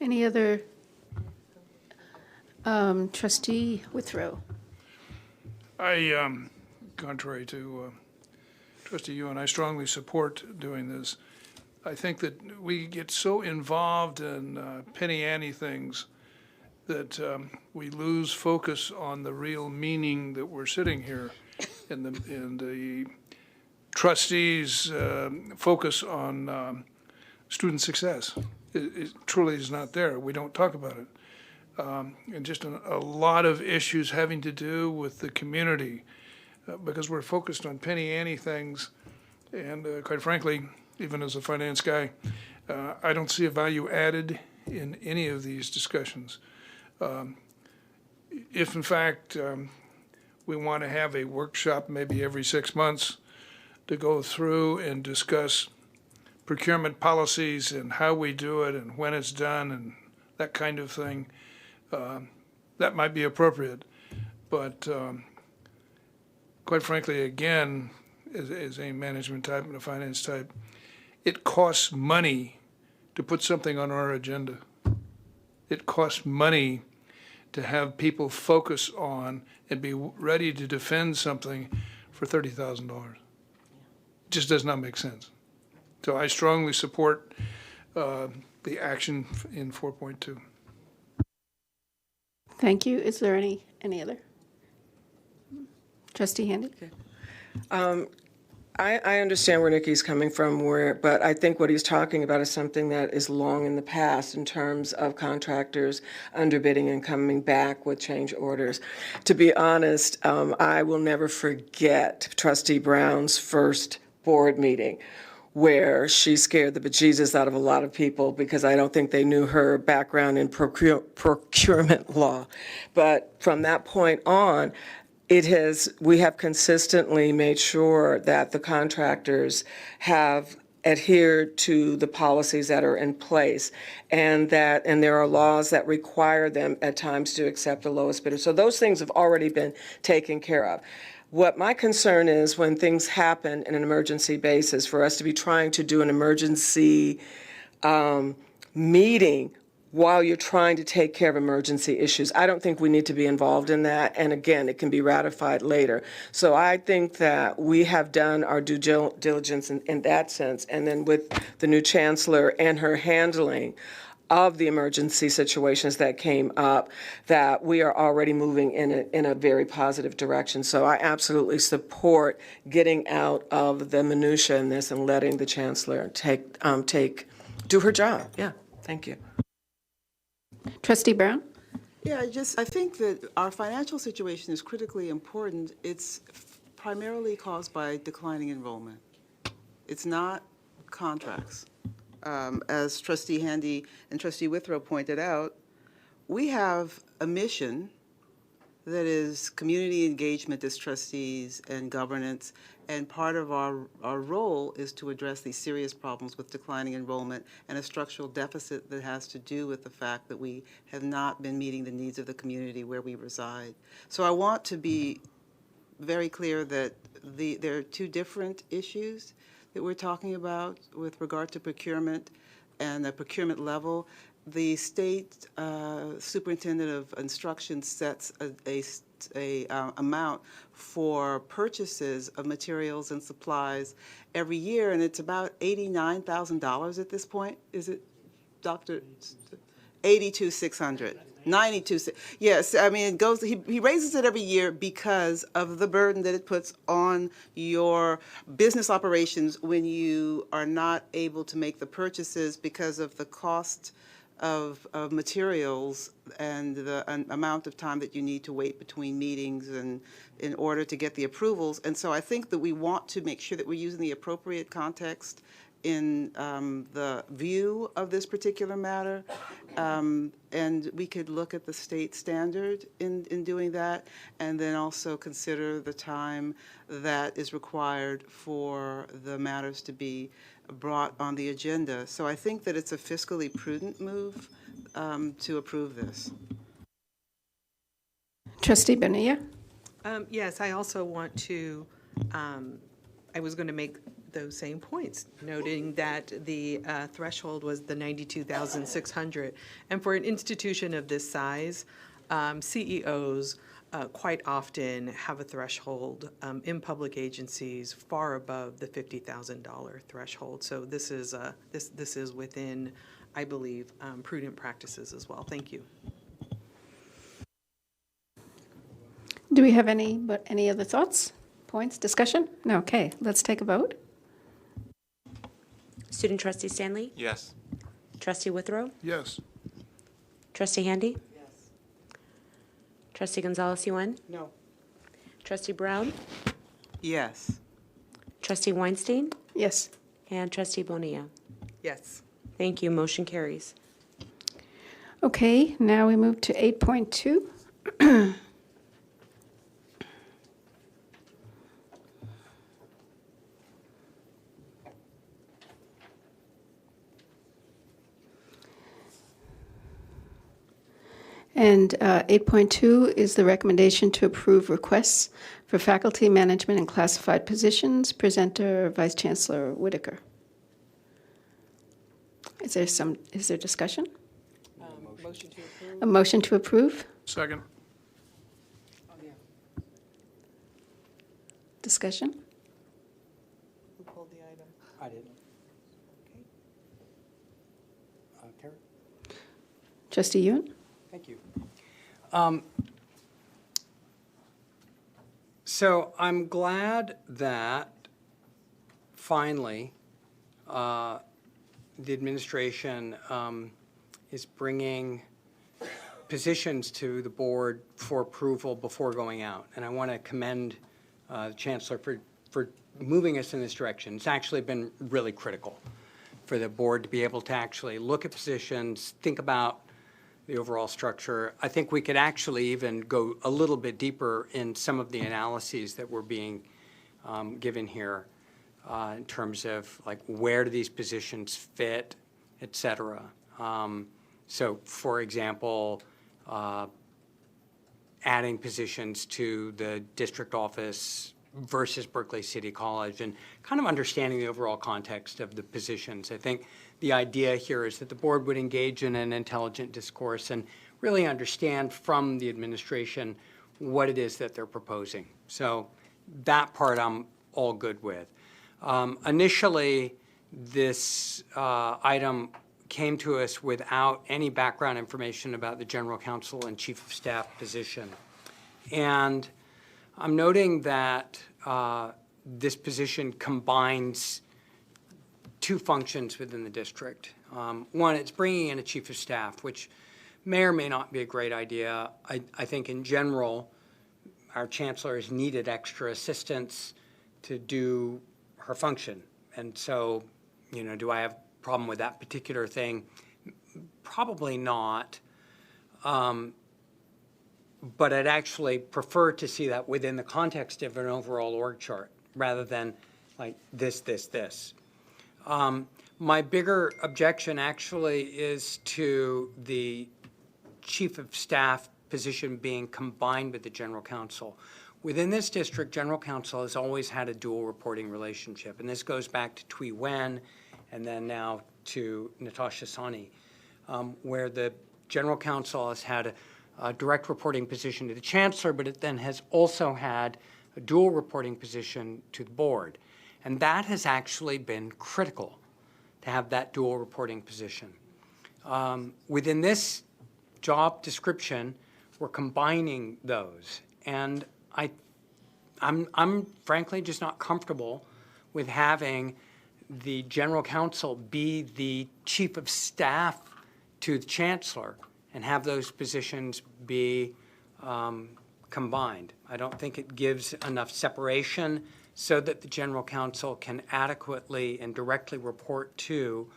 Any other trustee Withrow? Contrary to Trustee Ewan, I strongly support doing this. I think that we get so involved in penny ante things that we lose focus on the real meaning that we're sitting here, and the trustees' focus on student success. It truly is not there. We don't talk about it. And just a lot of issues having to do with the community, because we're focused on penny ante things And quite frankly, even as a finance guy, I don't see a value added in any of these discussions. If in fact we want to have a workshop maybe every 6 months to go through and discuss procurement policies and how we do it and when it's done and that kind of thing, that might be appropriate. But quite frankly, again, as a management type and a finance type, it costs money to put something on our agenda. It costs money to have people focus on and be ready to defend something for $30,000. Just does not make sense. So I strongly support the action in 4.2. Thank you. Is there any other? Trustee Handy? I understand where Nikki's coming from, but I think what he's talking about is something that is long in the past in terms of contractors underbidding and coming back with change orders. To be honest, I will never forget Trustee Brown's first board meeting where she scared the bejesus out of a lot of people because I don't think they knew her background in procurement law. But from that point on, we have consistently made sure that the contractors have adhered to the policies that are in place and there are laws that require them at times to accept the lowest bidder. So those things have already been taken care of. What my concern is when things happen in an emergency basis, for us to be trying to do an emergency meeting while you're trying to take care of emergency issues. I don't think we need to be involved in that. And again, it can be ratified later. So I think that we have done our due diligence in that sense. And then with the new chancellor and her handling of the emergency situations that came up, that we are already moving in a very positive direction. So I absolutely support getting out of the minutia in this and letting the chancellor do her job. Yeah, thank you. Trustee Brown? Yeah, I think that our financial situation is critically important. It's primarily caused by declining enrollment. It's not contracts. As Trustee Handy and Trustee Withrow pointed out, we have a mission that is community engagement as trustees and governance, and part of our role is to address these serious problems with declining enrollment and a structural deficit that has to do with the fact that we have not been meeting the needs of the community where we reside. So I want to be very clear that there are two different issues that we're talking about with regard to procurement and the procurement level. The state superintendent of instruction sets a amount for purchases of materials and supplies every year, and it's about $89,000 at this point. Is it, Dr.? 82,600. 92. Yes, I mean, it goes. He raises it every year because of the burden that it puts on your business operations when you are not able to make the purchases because of the cost of materials and the amount of time that you need to wait between meetings and in order to get the approvals. And so I think that we want to make sure that we're using the appropriate context in the view of this particular matter. And we could look at the state standard in doing that, and then also consider the time that is required for the matters to be brought on the agenda. So I think that it's a fiscally prudent move to approve this. Trustee Bonilla? Yes, I also want to, I was going to make those same points, noting that the threshold was the 92,600. And for an institution of this size, CEOs quite often have a threshold in public agencies far above the $50,000 threshold. So this is this is within, I believe, prudent practices as well. Thank you. Do we have any other thoughts, points, discussion? No, okay, let's take a vote. Student Trustee Stanley? Yes. Trustee Withrow? Yes. Trustee Handy? Yes. Trustee Gonzalez-Yuen? No. Trustee Brown? Yes. Trustee Weinstein? Yes. And Trustee Bonilla. Yes. Thank you. Motion carries. Okay, now we move to 8.2. And 8.2 is the recommendation to approve requests for faculty management and classified positions. Presenter, Vice Chancellor Whitaker. Is there discussion? Motion to approve. A motion to approve? Second. Discussion? Who pulled the item? I did. Tara? Trustee Ewan? Thank you. So I'm glad that finally the administration is bringing positions to the board for approval before going out. And I want to commend the Chancellor for moving us in this direction. It's actually been really critical for the board to be able to actually look at positions, think about the overall structure. I think we could actually even go a little bit deeper in some of the analyses that were being given here in terms of like where do these positions fit, et cetera. So for example, adding positions to the district office versus Berkeley City College and kind of understanding the overall context of the positions. I think the idea here is that the board would engage in an intelligent discourse and really understand from the administration what it is that they're proposing. So that part I'm all good with. Initially, this item came to us without any background information about the general counsel and chief of staff position. And I'm noting that this position combines two functions within the district. One, it's bringing in a chief of staff, which may or may not be a great idea. I think in general, our chancellor has needed extra assistance to do her function. And so, you know, do I have a problem with that particular thing? Probably not. But I'd actually prefer to see that within the context of an overall org chart rather than like this. My bigger objection actually is to the chief of staff position being combined with the general counsel. Within this district, general counsel has always had a dual reporting relationship, and this goes back to Thuy Nguyen and then now to Natasha Sani, where the general counsel has had a direct reporting position to the chancellor, but it then has also had a dual reporting position to the board. And that has actually been critical to have that dual reporting position. Within this job description, we're combining those. And I'm frankly just not comfortable with having the general counsel be the chief of staff to the chancellor and have those positions be combined. I don't think it gives enough separation so that the general counsel can adequately and directly report to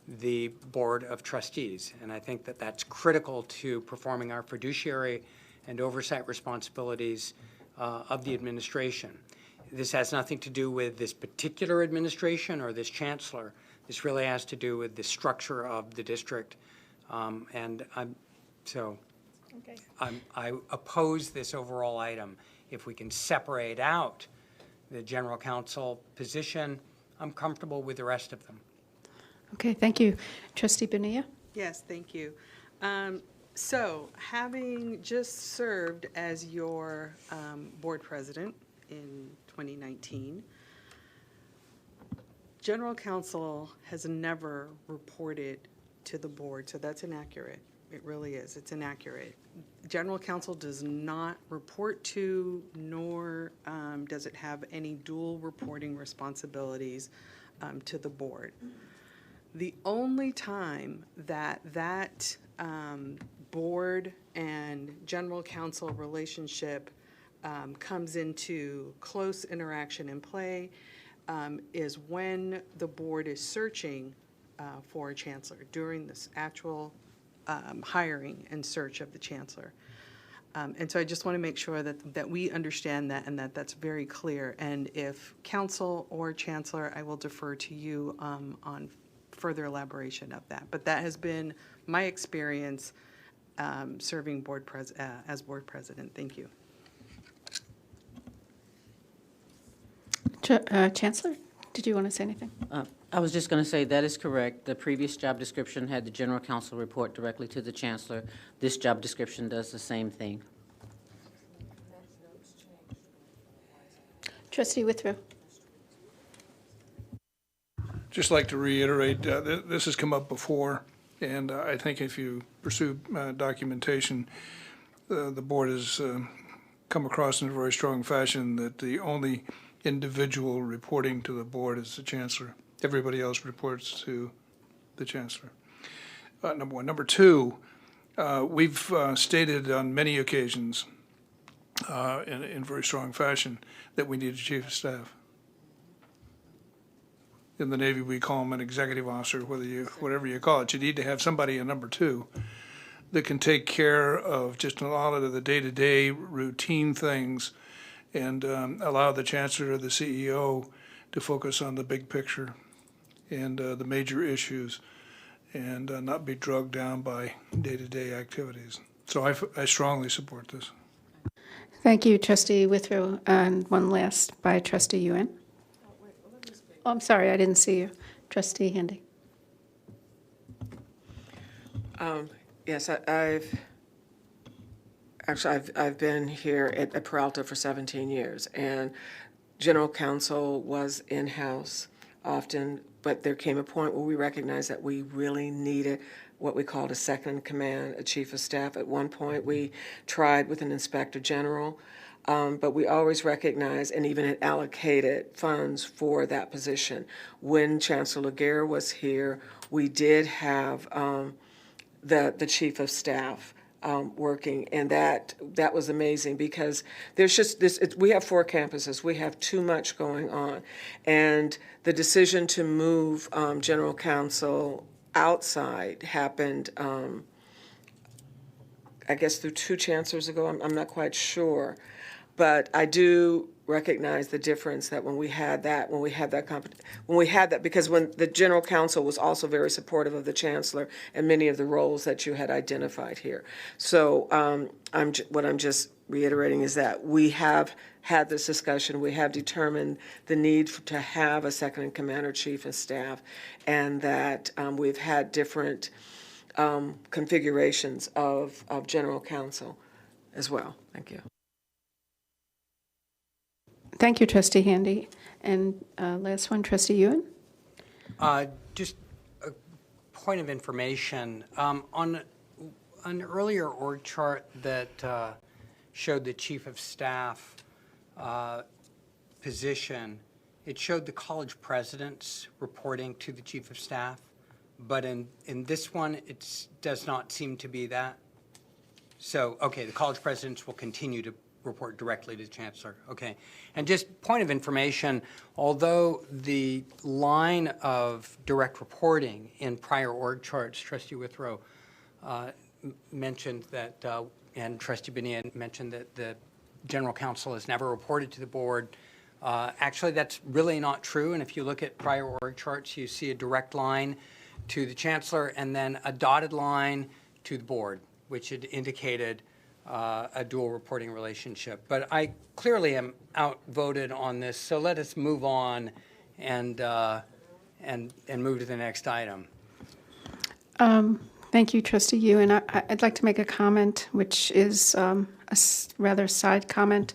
the Board of Trustees. And I think that that's critical to performing our fiduciary and oversight responsibilities of the administration. This has nothing to do with this particular administration or this chancellor. This really has to do with the structure of the district. And I oppose this overall item. If we can separate out the general counsel position, I'm comfortable with the rest of them. Okay, thank you. Trustee Bonilla? Yes, thank you. So, having just served as your board president in 2019, general counsel has never reported to the board, so that's inaccurate. It really is. It's inaccurate. General counsel does not report to, nor does it have any dual reporting responsibilities to the board. The only time that board and general counsel relationship comes into close interaction and play is when the board is searching for a chancellor, during this actual hiring and search of the chancellor. And so I just want to make sure that we understand that and that that's very clear. And if council or chancellor, I will defer to you on further elaboration of that. But that has been my experience serving as board president. Thank you. Chancellor, did you want to say anything? I was just going to say that is correct. The previous job description had the general counsel report directly to the chancellor. This job description does the same thing. Trustee Withrow. Just like to reiterate, this has come up before, and I think if you pursue documentation, the board has come across in a very strong fashion that the only individual reporting to the board is the chancellor. Everybody else reports to the chancellor. Number one. Number two, we've stated on many occasions in very strong fashion that we need a chief of staff. In the Navy, we call him an executive officer, whatever you call it. You need to have somebody in number two that can take care of just a lot of the day-to-day routine things and allow the chancellor or the CEO to focus on the big picture and the major issues and not be drugged down by day-to-day activities. So I strongly support this. Thank you, Trustee Withrow. And one last by Trustee Yuen. Oh, I'm sorry, I didn't see you. Trustee Handy. Yes, I've been here at Peralta for 17 years, and general counsel was in-house often, but there came a point where we recognized that we really needed what we called a second in command, a chief of staff. At one point, we tried with an inspector general, but we always recognized and even had allocated funds for that position. When Chancellor Laguerre was here, we did have the chief of staff working, and that was amazing because there's just this. We have 4 campuses. We have too much going on, and the decision to move general counsel outside happened, I guess, through 2 chancellors ago. I'm not quite sure, but I do recognize the difference that when we had that, because when the general counsel was also very supportive of the chancellor and many of the roles that you had identified here. So what I'm just reiterating is that we have had this discussion. We have determined the need to have a second in command or chief of staff, and that we've had different configurations of general counsel as well. Thank you. Thank you, Trustee Handy. And last one, Trustee Yuen. Just a point of information. On an earlier org chart that showed the chief of staff position, it showed the college presidents reporting to the chief of staff. But in this one, it does not seem to be that. So, okay, the college presidents will continue to report directly to the chancellor. Okay. And just point of information, although the line of direct reporting in prior org charts, Trustee Withrow mentioned that, and Trustee Bonilla mentioned that the general counsel has never reported to the board. Actually, that's really not true. And if you look at prior org charts, you see a direct line to the chancellor and then a dotted line to the board, which had indicated a dual reporting relationship. But I clearly am outvoted on this, so let us move on and move to the next item. Thank you, Trustee Yuen. I'd like to make a comment, which is a rather side comment.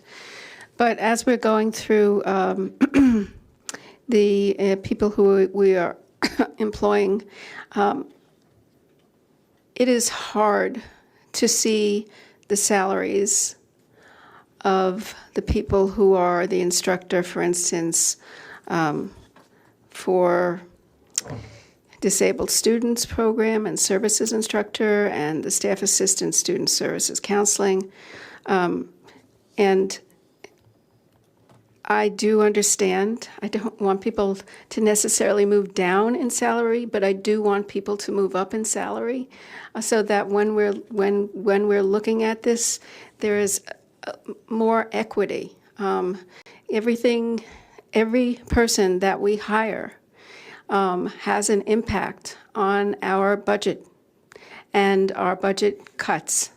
But as we're going through the people who we are employing, it is hard to see the salaries of the people who are the instructor, for instance, for disabled students program and services instructor and the staff assistant student services counseling. And I do understand. I don't want people to necessarily move down in salary, but I do want people to move up in salary, so that when we're looking at this, there is more equity. Every person that we hire has an impact on our budget and our budget cuts.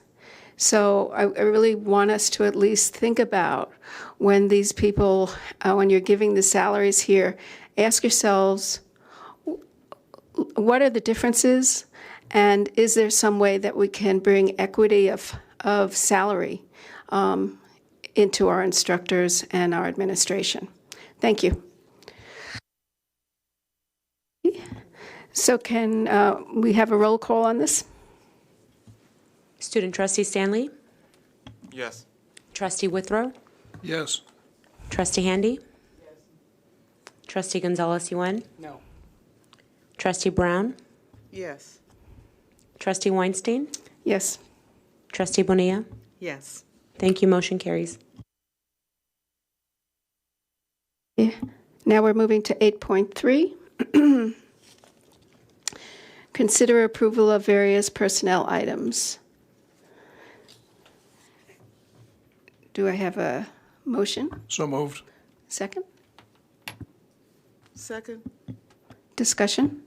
So I really want us to at least think about when these people, when you're giving the salaries here, ask yourselves, what are the differences? And is there some way that we can bring equity of salary into our instructors and our administration? Thank you. So can we have a roll call on this? Student Trustee Stanley? Yes. Trustee Withrow? Yes. Trustee Handy? Trustee Gonzalez-Yuen? No. Trustee Brown? Yes. Trustee Weinstein? Yes. Trustee Bonilla? Yes. Thank you. Motion carries. Now we're moving to 8.3. Consider approval of various personnel items. Do I have a motion? So moved. Second? Second. Discussion?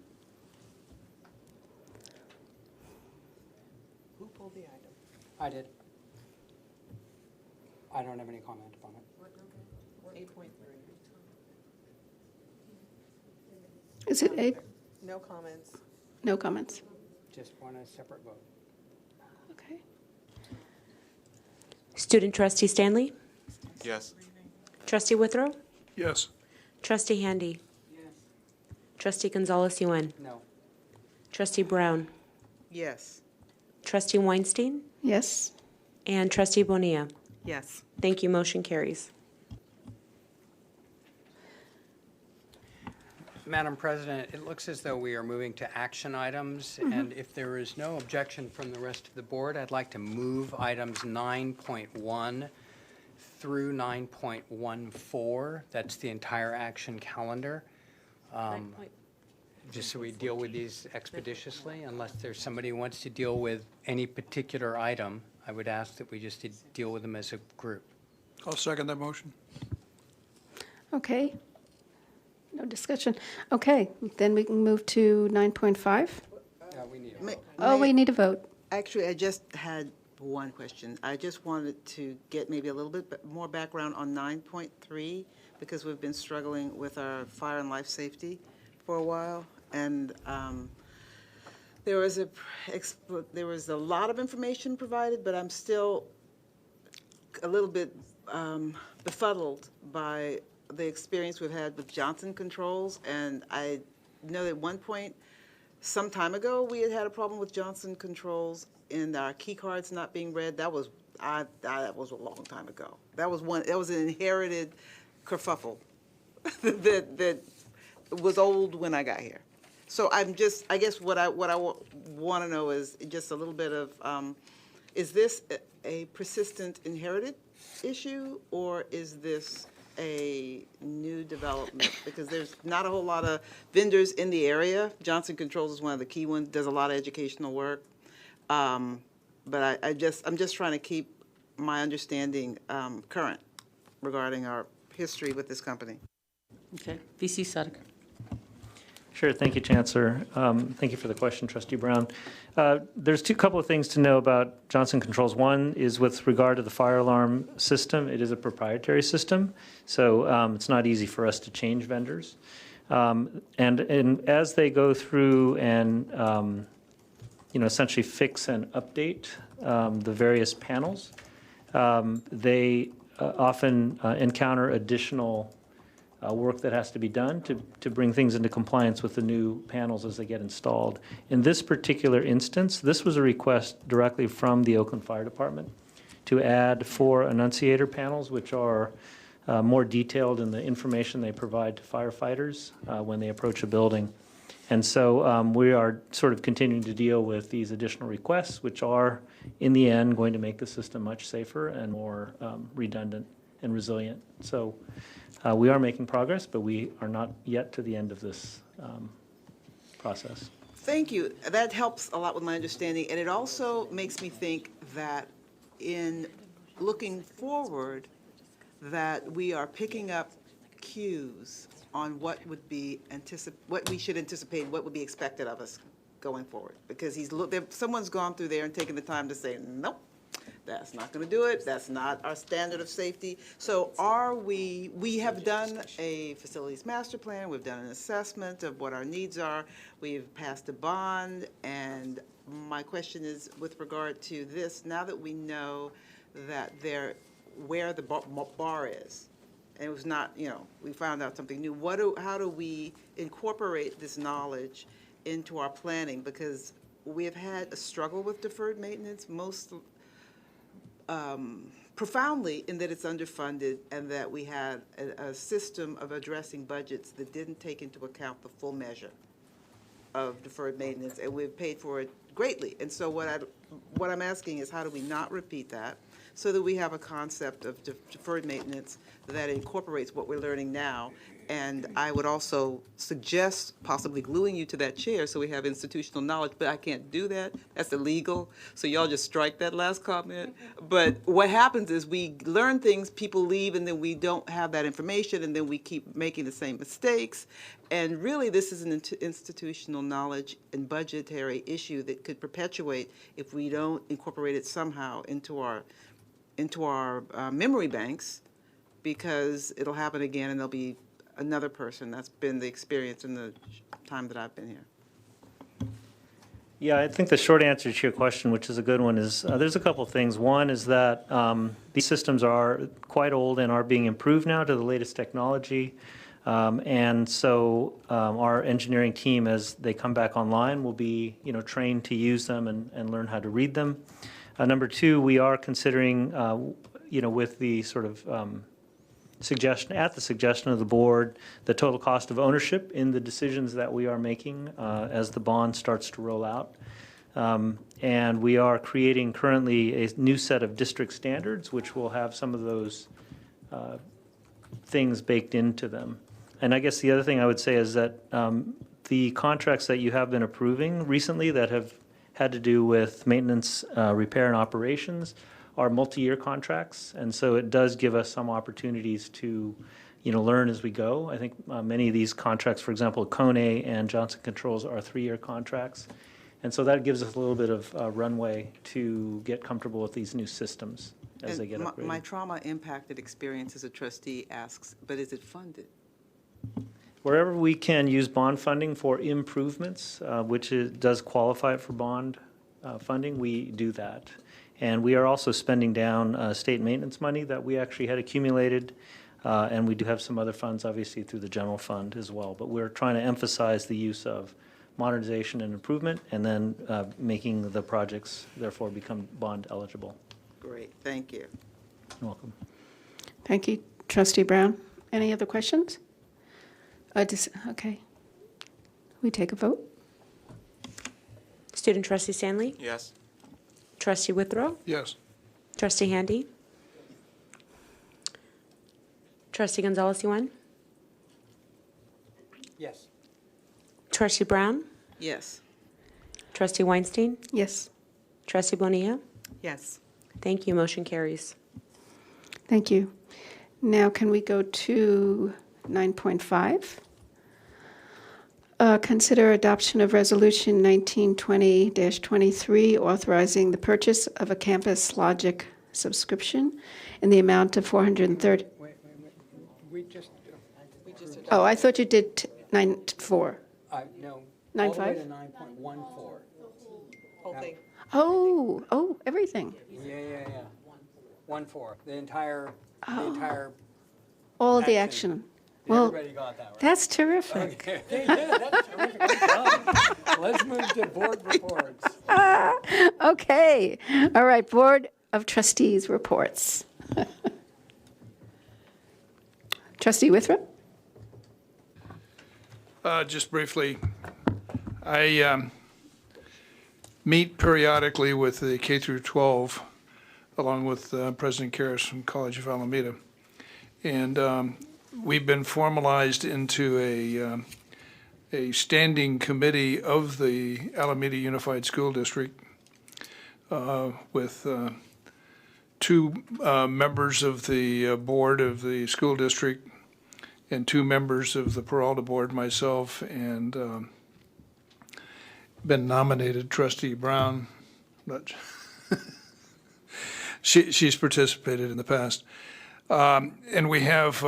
Who pulled the item? I did. I don't have any comment on it. 8.3. Is it 8? No comments. No comments. Just want a separate vote. Okay. Student Trustee Stanley? Yes. Trustee Withrow? Yes. Trustee Handy? Trustee Gonzalez-Yuen? No. Trustee Brown? Yes. Trustee Weinstein? Yes. And Trustee Bonilla? Yes. Thank you. Motion carries. Madam President, it looks as though we are moving to action items, and if there is no objection from the rest of the board, I'd like to move items 9.1 through 9.14. That's the entire action calendar. Just so we deal with these expeditiously, unless there's somebody who wants to deal with any particular item, I would ask that we just deal with them as a group. I'll second that motion. Okay. No discussion. Okay, then we can move to 9.5. We need Oh, we need a vote. Actually, I just had one question. I just wanted to get maybe a little bit more background on 9.3, because we've been struggling with our fire and life safety for a while. And there was a lot of information provided, but I'm still a little bit befuddled by the experience we've had with Johnson Controls. And I know that at one point, some time ago, we had a problem with Johnson Controls and our key cards not being read. That was a long time ago. That was an inherited kerfuffle that was old when I got here. So I guess what I want to know is just a little bit of, is this a persistent inherited issue, or is this a new development? Because there's not a whole lot of vendors in the area. Johnson Controls is one of the key ones, does a lot of educational work. But I'm just trying to keep my understanding current regarding our history with this company. Okay, VC Sadek. Sure, thank you, Chancellor. Thank you for the question, Trustee Brown. There's couple of things to know about Johnson Controls. One is with regard to the fire alarm system. It is a proprietary system, so it's not easy for us to change vendors. And as they go through and essentially fix and update the various panels, they often encounter additional work that has to be done to bring things into compliance with the new panels as they get installed. In this particular instance, this was a request directly from the Oakland Fire Department to add 4 annunciator panels, which are more detailed in the information they provide to firefighters when they approach a building. And so we are sort of continuing to deal with these additional requests, which are, in the end, going to make the system much safer and more redundant and resilient. So We are making progress, but we are not yet to the end of this process. Thank you. That helps a lot with my understanding, and it also makes me think that in looking forward, that we are picking up cues on what would be what we should anticipate, what would be expected of us going forward. Because someone's gone through there and taken the time to say, nope, that's not going to do it. That's not our standard of safety. So we have done a facilities master plan. We've done an assessment of what our needs are. We've passed a bond. And my question is with regard to this, now that we know that where the bar is, and it was not, we found out something new. How do we incorporate this knowledge into our planning? Because we have had a struggle with deferred maintenance, most profoundly in that it's underfunded and that we had a system of addressing budgets that didn't take into account the full measure of deferred maintenance, and we've paid for it greatly. And so what I'm asking is, how do we not repeat that so that we have a concept of deferred maintenance that incorporates what we're learning now? And I would also suggest possibly gluing you to that chair so we have institutional knowledge, but I can't do that. That's illegal. So y'all just strike that last comment. But what happens is we learn things, people leave, and then we don't have that information, and then we keep making the same mistakes. And really, this is an institutional knowledge and budgetary issue that could perpetuate if we don't incorporate it somehow into our memory banks, because it'll happen again and there'll be another person. That's been the experience in the time that I've been here. Yeah, I think the short answer to your question, which is a good one, is there's a couple of things. One is that these systems are quite old and are being improved now to the latest technology. And so our engineering team, as they come back online, will be trained to use them and learn how to read them. Number two, we are considering, with the sort of suggestion of the board, the total cost of ownership in the decisions that we are making as the bond starts to roll out. And we are creating currently a new set of district standards, which will have some of those things baked into them. And I guess the other thing I would say is that the contracts that you have been approving recently that have had to do with maintenance, repair, and operations are multi-year contracts, and so it does give us some opportunities to, learn as we go. I think many of these contracts, for example, Kone and Johnson Controls are 3-year contracts, and so that gives us a little bit of runway to get comfortable with these new systems as they get upgraded. My trauma-impacted experience as a trustee asks, but is it funded? Wherever we can use bond funding for improvements, which does qualify for bond funding, we do that. And we are also spending down state maintenance money that we actually had accumulated, and we do have some other funds, obviously, through the general fund as well. But we're trying to emphasize the use of modernization and improvement, and then making the projects, therefore, become bond eligible. Great, thank you. You're welcome. Thank you, Trustee Brown. Any other questions? Okay. We take a vote? Student Trustee Stanley? Yes. Trustee Withrow? Yes. Trustee Handy? Trustee Gonzalez-Yuan? Yes. Trustee Brown? Yes. Trustee Weinstein? Yes. Trustee Bonilla? Yes. Thank you. Motion carries. Thank you. Now, can we go to 9.5? Consider adoption of Resolution 1920-23, authorizing the purchase of a campus logic subscription in the amount of $430. We just, Oh, I thought you did 9.4. no. 9.5? All the way to 9.14. Whole thing. Oh, everything. Yeah. 1.4, the entire, All of the action. Well, everybody got that right. that's terrific. Okay. Yeah, that's terrific. Good job. Let's move to board reports. Okay. All right, Board of Trustees reports. Trustee Withrow? Just briefly, I meet periodically with the K through 12, along with President Karras from College of Alameda. And we've been formalized into a standing committee of the Alameda Unified School District with two members of the board of the school district and two members of the Peralta board, myself, and been nominated Trustee Brown. But she's participated in the past. And we have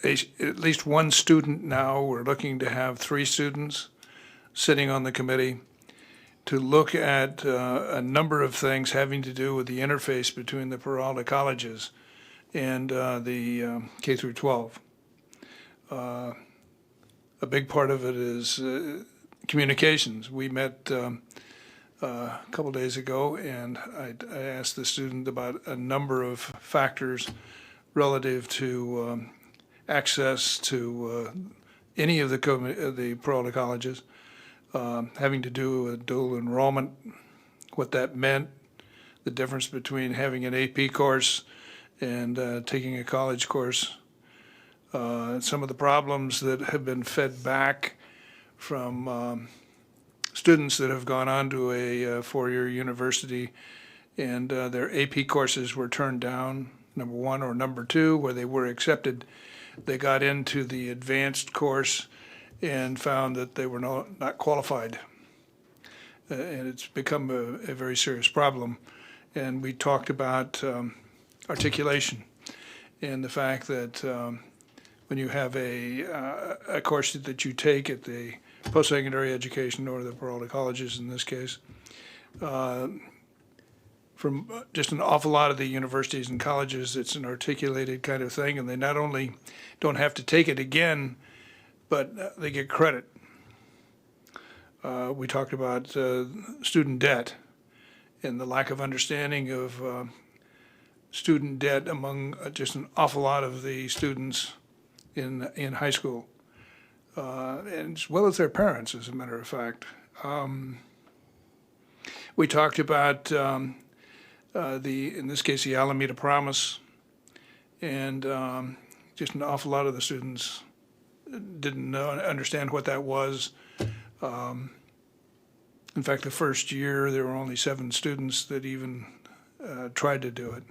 at least one student now. We're looking to have 3 students sitting on the committee to look at a number of things having to do with the interface between the Peralta colleges and the K through 12. A big part of it is communications. We met a couple days ago, and I asked the student about a number of factors relative to access to any of the Peralta colleges, having to do with dual enrollment, what that meant, the difference between having an AP course and taking a college course, some of the problems that have been fed back from students that have gone on to a 4-year university and their AP courses were turned down, number 1, or number 2, where they were accepted. They got into the advanced course and found that they were not qualified. And it's become a very serious problem. And we talked about articulation and the fact that when you have a course that you take at the post-secondary education or the Peralta colleges in this case, from just an awful lot of the universities and colleges, it's an articulated kind of thing, and they not only don't have to take it again, but they get credit. We talked about student debt and the lack of understanding of student debt among just an awful lot of the students in high school, and as well as their parents, as a matter of fact. We talked about in this case, the Alameda Promise, and just an awful lot of the students didn't understand what that was. In fact, the first year, there were only 7 students that even tried to do it.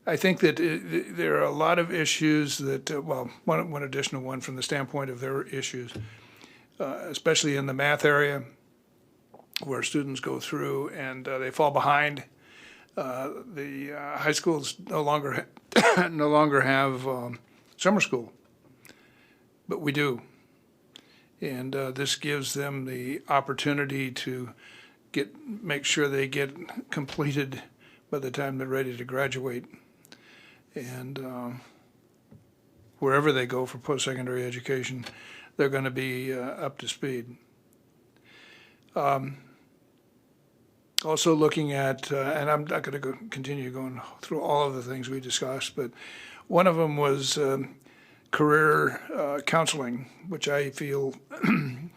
I think that there are a lot of issues that, one additional one from the standpoint of their issues, especially in the math area, where students go through and they fall behind. The high schools no longer have summer school, but we do. And this gives them the opportunity to make sure they get completed by the time they're ready to graduate. And wherever they go for post-secondary education, they're going to be up to speed. Also looking at, and I'm not going to continue going through all of the things we discussed, but one of them was career counseling, which I feel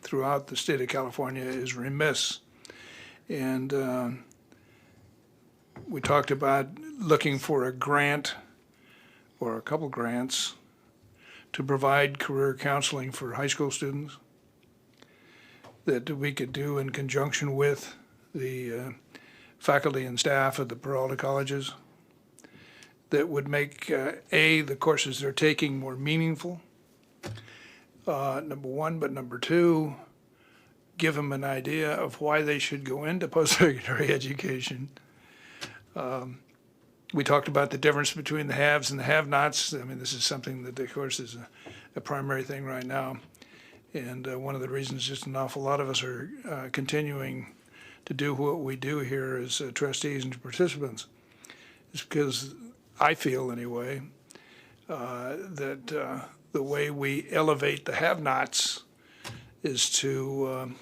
throughout the state of California is remiss. And we talked about looking for a grant or a couple grants to provide career counseling for high school students that we could do in conjunction with the faculty and staff at the Peralta colleges that would make, the courses they're taking more meaningful, number 1, but number 2, give them an idea of why they should go into post-secondary education. We talked about the difference between the haves and the have-nots. I mean, this is something that, of course, is a primary thing right now. And one of the reasons just an awful lot of us are continuing to do what we do here as trustees and participants is because I feel, anyway, that the way we elevate the have-nots is to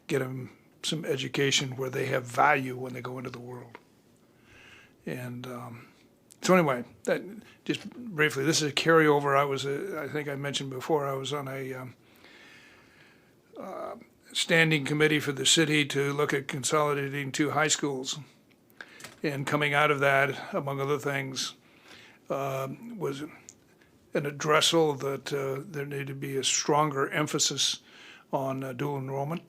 get them some education where they have value when they go into the world. And so anyway, that just briefly, this is a carryover. I think I mentioned before, I was on a standing committee for the city to look at consolidating 2 high schools. And coming out of that, among other things, was an addressal that there needed to be a stronger emphasis on dual enrollment,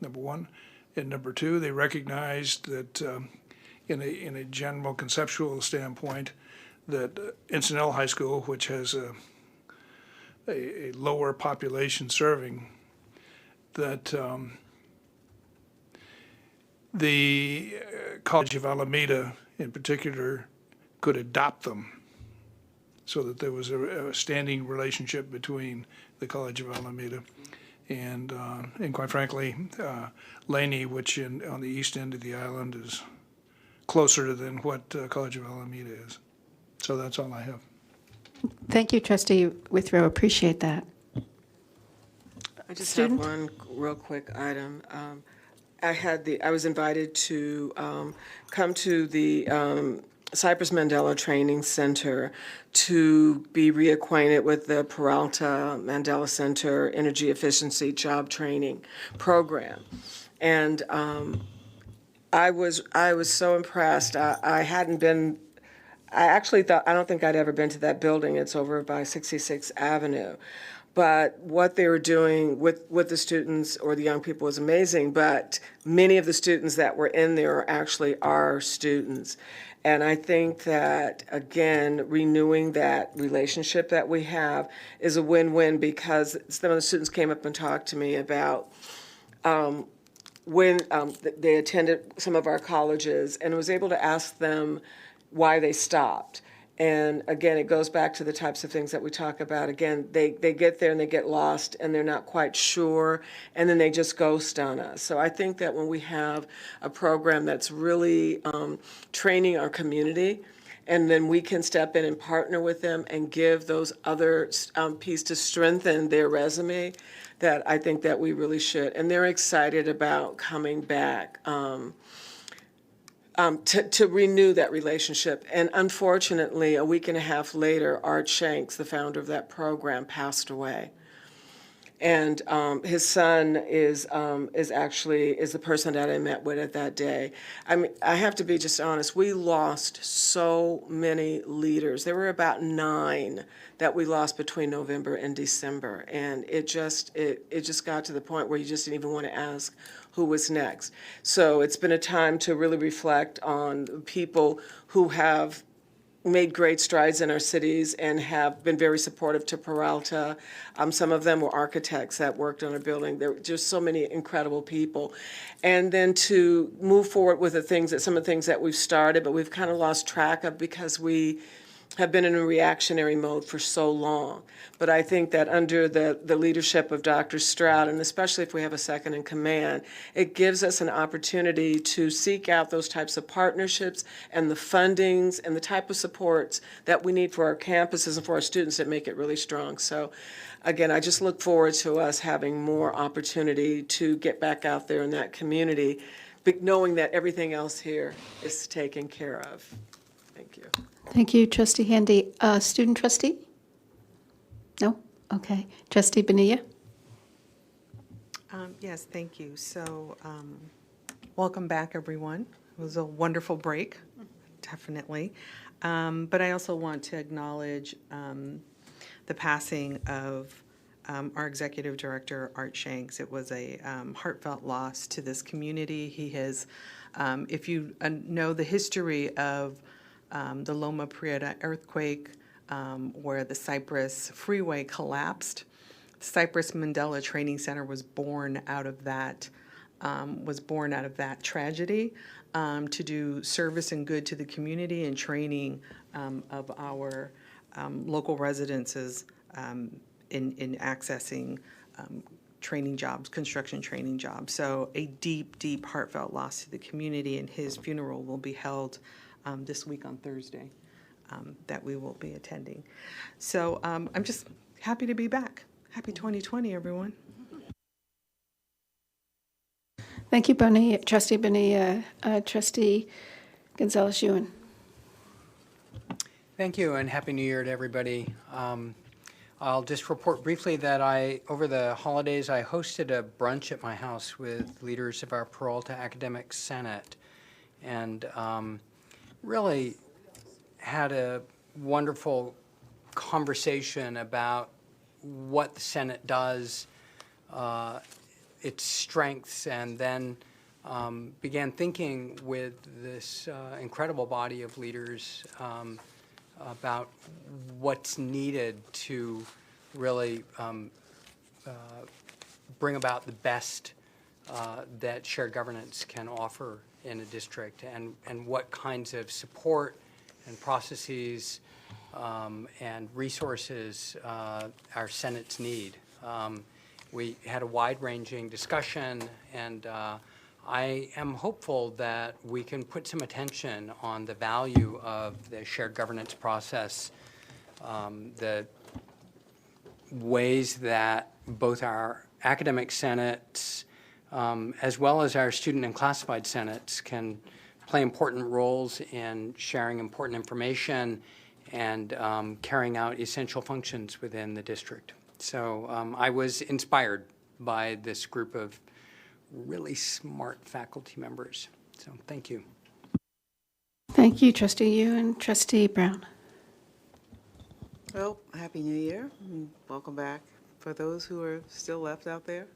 number one. And number two, they recognized that in a general conceptual standpoint, that Encinal High School, which has a lower population serving, that the College of Alameda in particular could adopt them, so that there was a standing relationship between the College of Alameda and quite frankly, Laney, which on the east end of the island is closer than what College of Alameda is. So that's all I have. Thank you, Trustee Withrow. Appreciate that. I just Student? have one real quick item. I was invited to come to the Cypress Mandela Training Center to be reacquainted with the Peralta Mandela Center Energy Efficiency Job Training Program. And I was so impressed. I hadn't been, I don't think I'd ever been to that building. It's over by 66th Avenue. But what they were doing with the students or the young people was amazing. But many of the students that were in there are actually our students. And I think that, again, renewing that relationship that we have is a win-win, because some of the students came up and talked to me about when they attended some of our colleges, and was able to ask them why they stopped. And again, it goes back to the types of things that we talk about. Again, they get there and they get lost and they're not quite sure, and then they just ghost on us. So I think that when we have a program that's really training our community, and then we can step in and partner with them and give those other pieces to strengthen their resume, that I think that we really should. And they're excited about coming back. To renew that relationship. And unfortunately, a week and a half later, Art Shanks, the founder of that program, passed away. And his son is the person that I met with at that day. I mean, I have to be just honest, we lost so many leaders. There were about 9 that we lost between November and December. And it just got to the point where you just didn't even want to ask who was next. So it's been a time to really reflect on people who have made great strides in our cities and have been very supportive to Peralta. Some of them were architects that worked on a building. There were just so many incredible people. And then to move forward with some of the things that we've started, but we've kind of lost track of because we have been in a reactionary mode for so long. But I think that under the leadership of Dr. Stroud, and especially if we have a second in command, it gives us an opportunity to seek out those types of partnerships and the fundings and the type of supports that we need for our campuses and for our students that make it really strong. So again, I just look forward to us having more opportunity to get back out there in that community, but knowing that everything else here is taken care of. Thank you. Thank you, Trustee Handy. Student trustee? No? Okay. Trustee Bonilla? Yes, thank you. So welcome back, everyone. It was a wonderful break, definitely. But I also want to acknowledge the passing of our executive director, Art Shanks. It was a heartfelt loss to this community. He has, if you know the history of the Loma Prieta earthquake, where the Cypress Freeway collapsed, Cypress Mandela Training Center was born out of that tragedy, to do service and good to the community and training of our local residences in accessing training jobs, construction training jobs. So a deep, deep, heartfelt loss to the community, and his funeral will be held this week on Thursday, that we will be attending. So I'm just happy to be back. Happy 2020, everyone. Thank you, Bonilla. Trustee Bonilla. Trustee Gonzalez-Ewan. Thank you, and Happy New Year to everybody. I'll just report briefly that over the holidays, I hosted a brunch at my house with leaders of our Peralta Academic Senate, and really had a wonderful conversation about what the Senate does, its strengths, and then began thinking with this incredible body of leaders about what's needed to really bring about the best that shared governance can offer in a district, and what kinds of support and processes and resources our Senates need. We had a wide-ranging discussion, and I am hopeful that we can put some attention on the value of the shared governance process, the ways that both our academic senates as well as our student and classified senates can play important roles in sharing important information and carrying out essential functions within the district. So I was inspired by this group of really smart faculty members. So thank you. Thank you, Trustee Yu and Trustee Brown. Well, Happy New Year, and welcome back for those who are still left out there.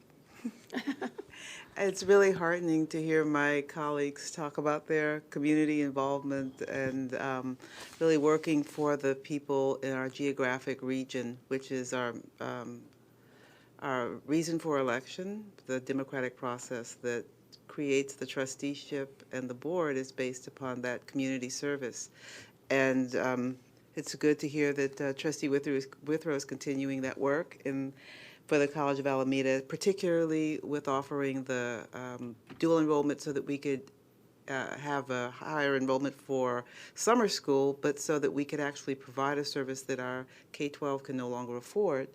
It's really heartening to hear my colleagues talk about their community involvement and really working for the people in our geographic region, which is our reason for election. The democratic process that creates the trusteeship and the board is based upon that community service. And it's good to hear that Trustee Withrow is continuing that work for the College of Alameda, particularly with offering the dual enrollment so that we could have a higher enrollment for summer school, but so that we could actually provide a service that our K-12 can no longer afford,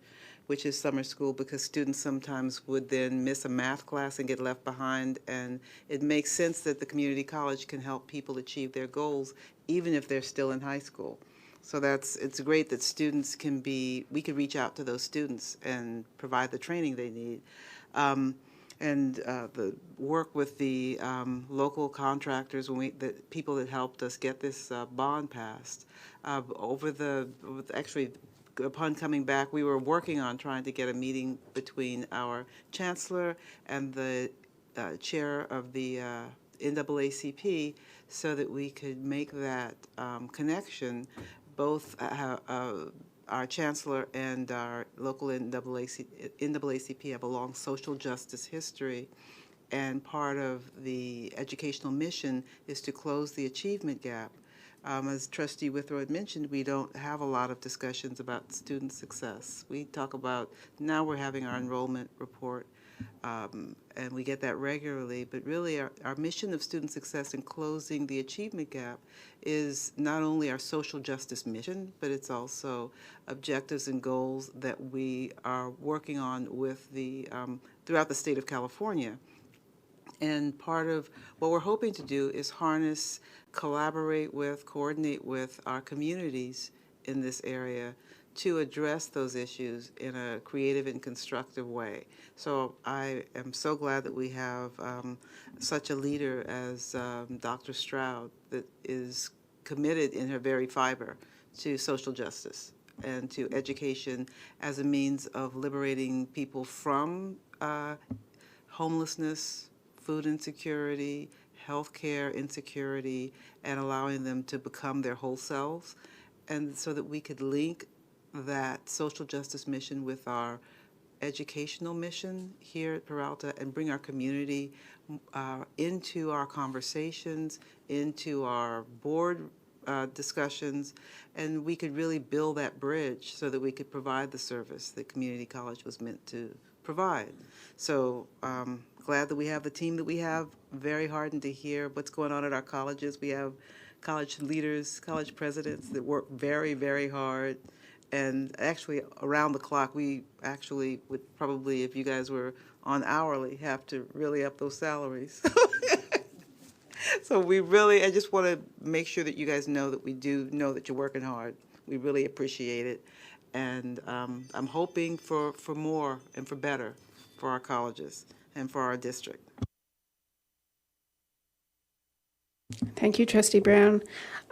which is summer school, because students sometimes would then miss a math class and get left behind. And it makes sense that the community college can help people achieve their goals, even if they're still in high school. So it's great that students we could reach out to those students and provide the training they need. And the work with the local contractors, the people that helped us get this bond passed. Upon coming back, we were working on trying to get a meeting between our chancellor and the chair of the NAACP so that we could make that connection. Both our chancellor and our local NAACP have a long social justice history, and part of the educational mission is to close the achievement gap. As Trustee Withrow had mentioned, we don't have a lot of discussions about student success. We talk about, now we're having our enrollment report, and we get that regularly, but really our mission of student success in closing the achievement gap is not only our social justice mission, but it's also objectives and goals that we are working on with throughout the state of California. And part of what we're hoping to do is harness, collaborate with, coordinate with our communities in this area to address those issues in a creative and constructive way. So I am so glad that we have such a leader as Dr. Stroud that is committed in her very fiber to social justice and to education as a means of liberating people from homelessness, food insecurity, healthcare insecurity, and allowing them to become their whole selves, and so that we could link that social justice mission with our educational mission here at Peralta and bring our community into our conversations, into our board discussions, and we could really build that bridge so that we could provide the service that community college was meant to provide. So glad that we have the team that we have. Very heartened to hear what's going on at our colleges. We have college leaders, college presidents that work very, very hard. And actually, around the clock, we actually would probably, if you guys were on hourly, have to really up those salaries. So I just want to make sure that you guys know that we do know that you're working hard. We really appreciate it. And I'm hoping for more and for better for our colleges and for our district. Thank you, Trustee Brown.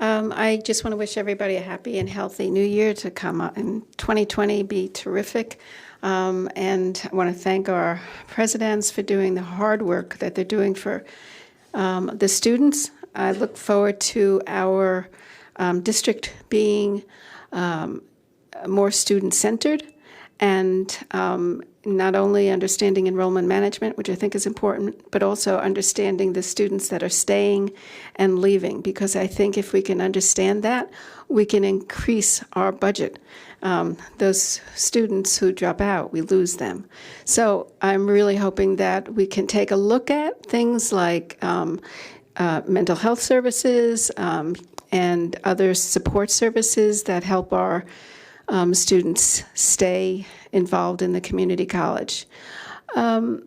I just want to wish everybody a happy and healthy new year to come in 2020 be terrific. And I want to thank our presidents for doing the hard work that they're doing for the students. I look forward to our district being more student-centered and not only understanding enrollment management, which I think is important, but also understanding the students that are staying and leaving, because I think if we can understand that, we can increase our budget. Those students who drop out, we lose them. So I'm really hoping that we can take a look at things like mental health services and other support services that help our students stay involved in the community college. You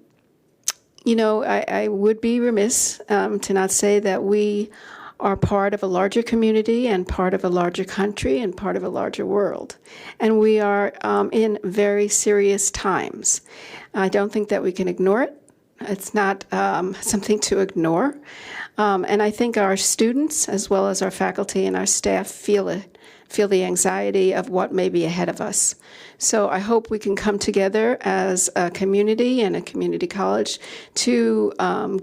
know, I would be remiss to not say that we are part of a larger community and part of a larger country and part of a larger world. And we are in very serious times. I don't think that we can ignore it. It's not something to ignore. And I think our students, as well as our faculty and our staff, feel the anxiety of what may be ahead of us. So I hope we can come together as a community and a community college to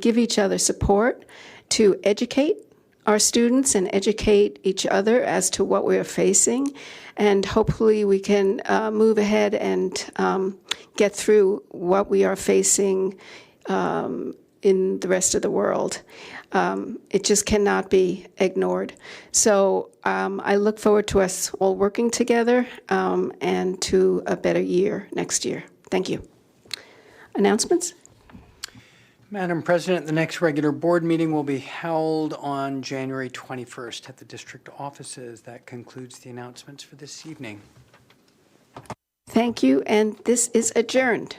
give each other support, to educate our students and educate each other as to what we are facing. And hopefully we can move ahead and get through what we are facing in the rest of the world. It just cannot be ignored. So I look forward to us all working together and to a better year next year. Thank you. Announcements? Madam President, the next regular board meeting will be held on January 21st at the district offices. That concludes the announcements for this evening. Thank you, and this is adjourned.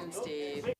Steve.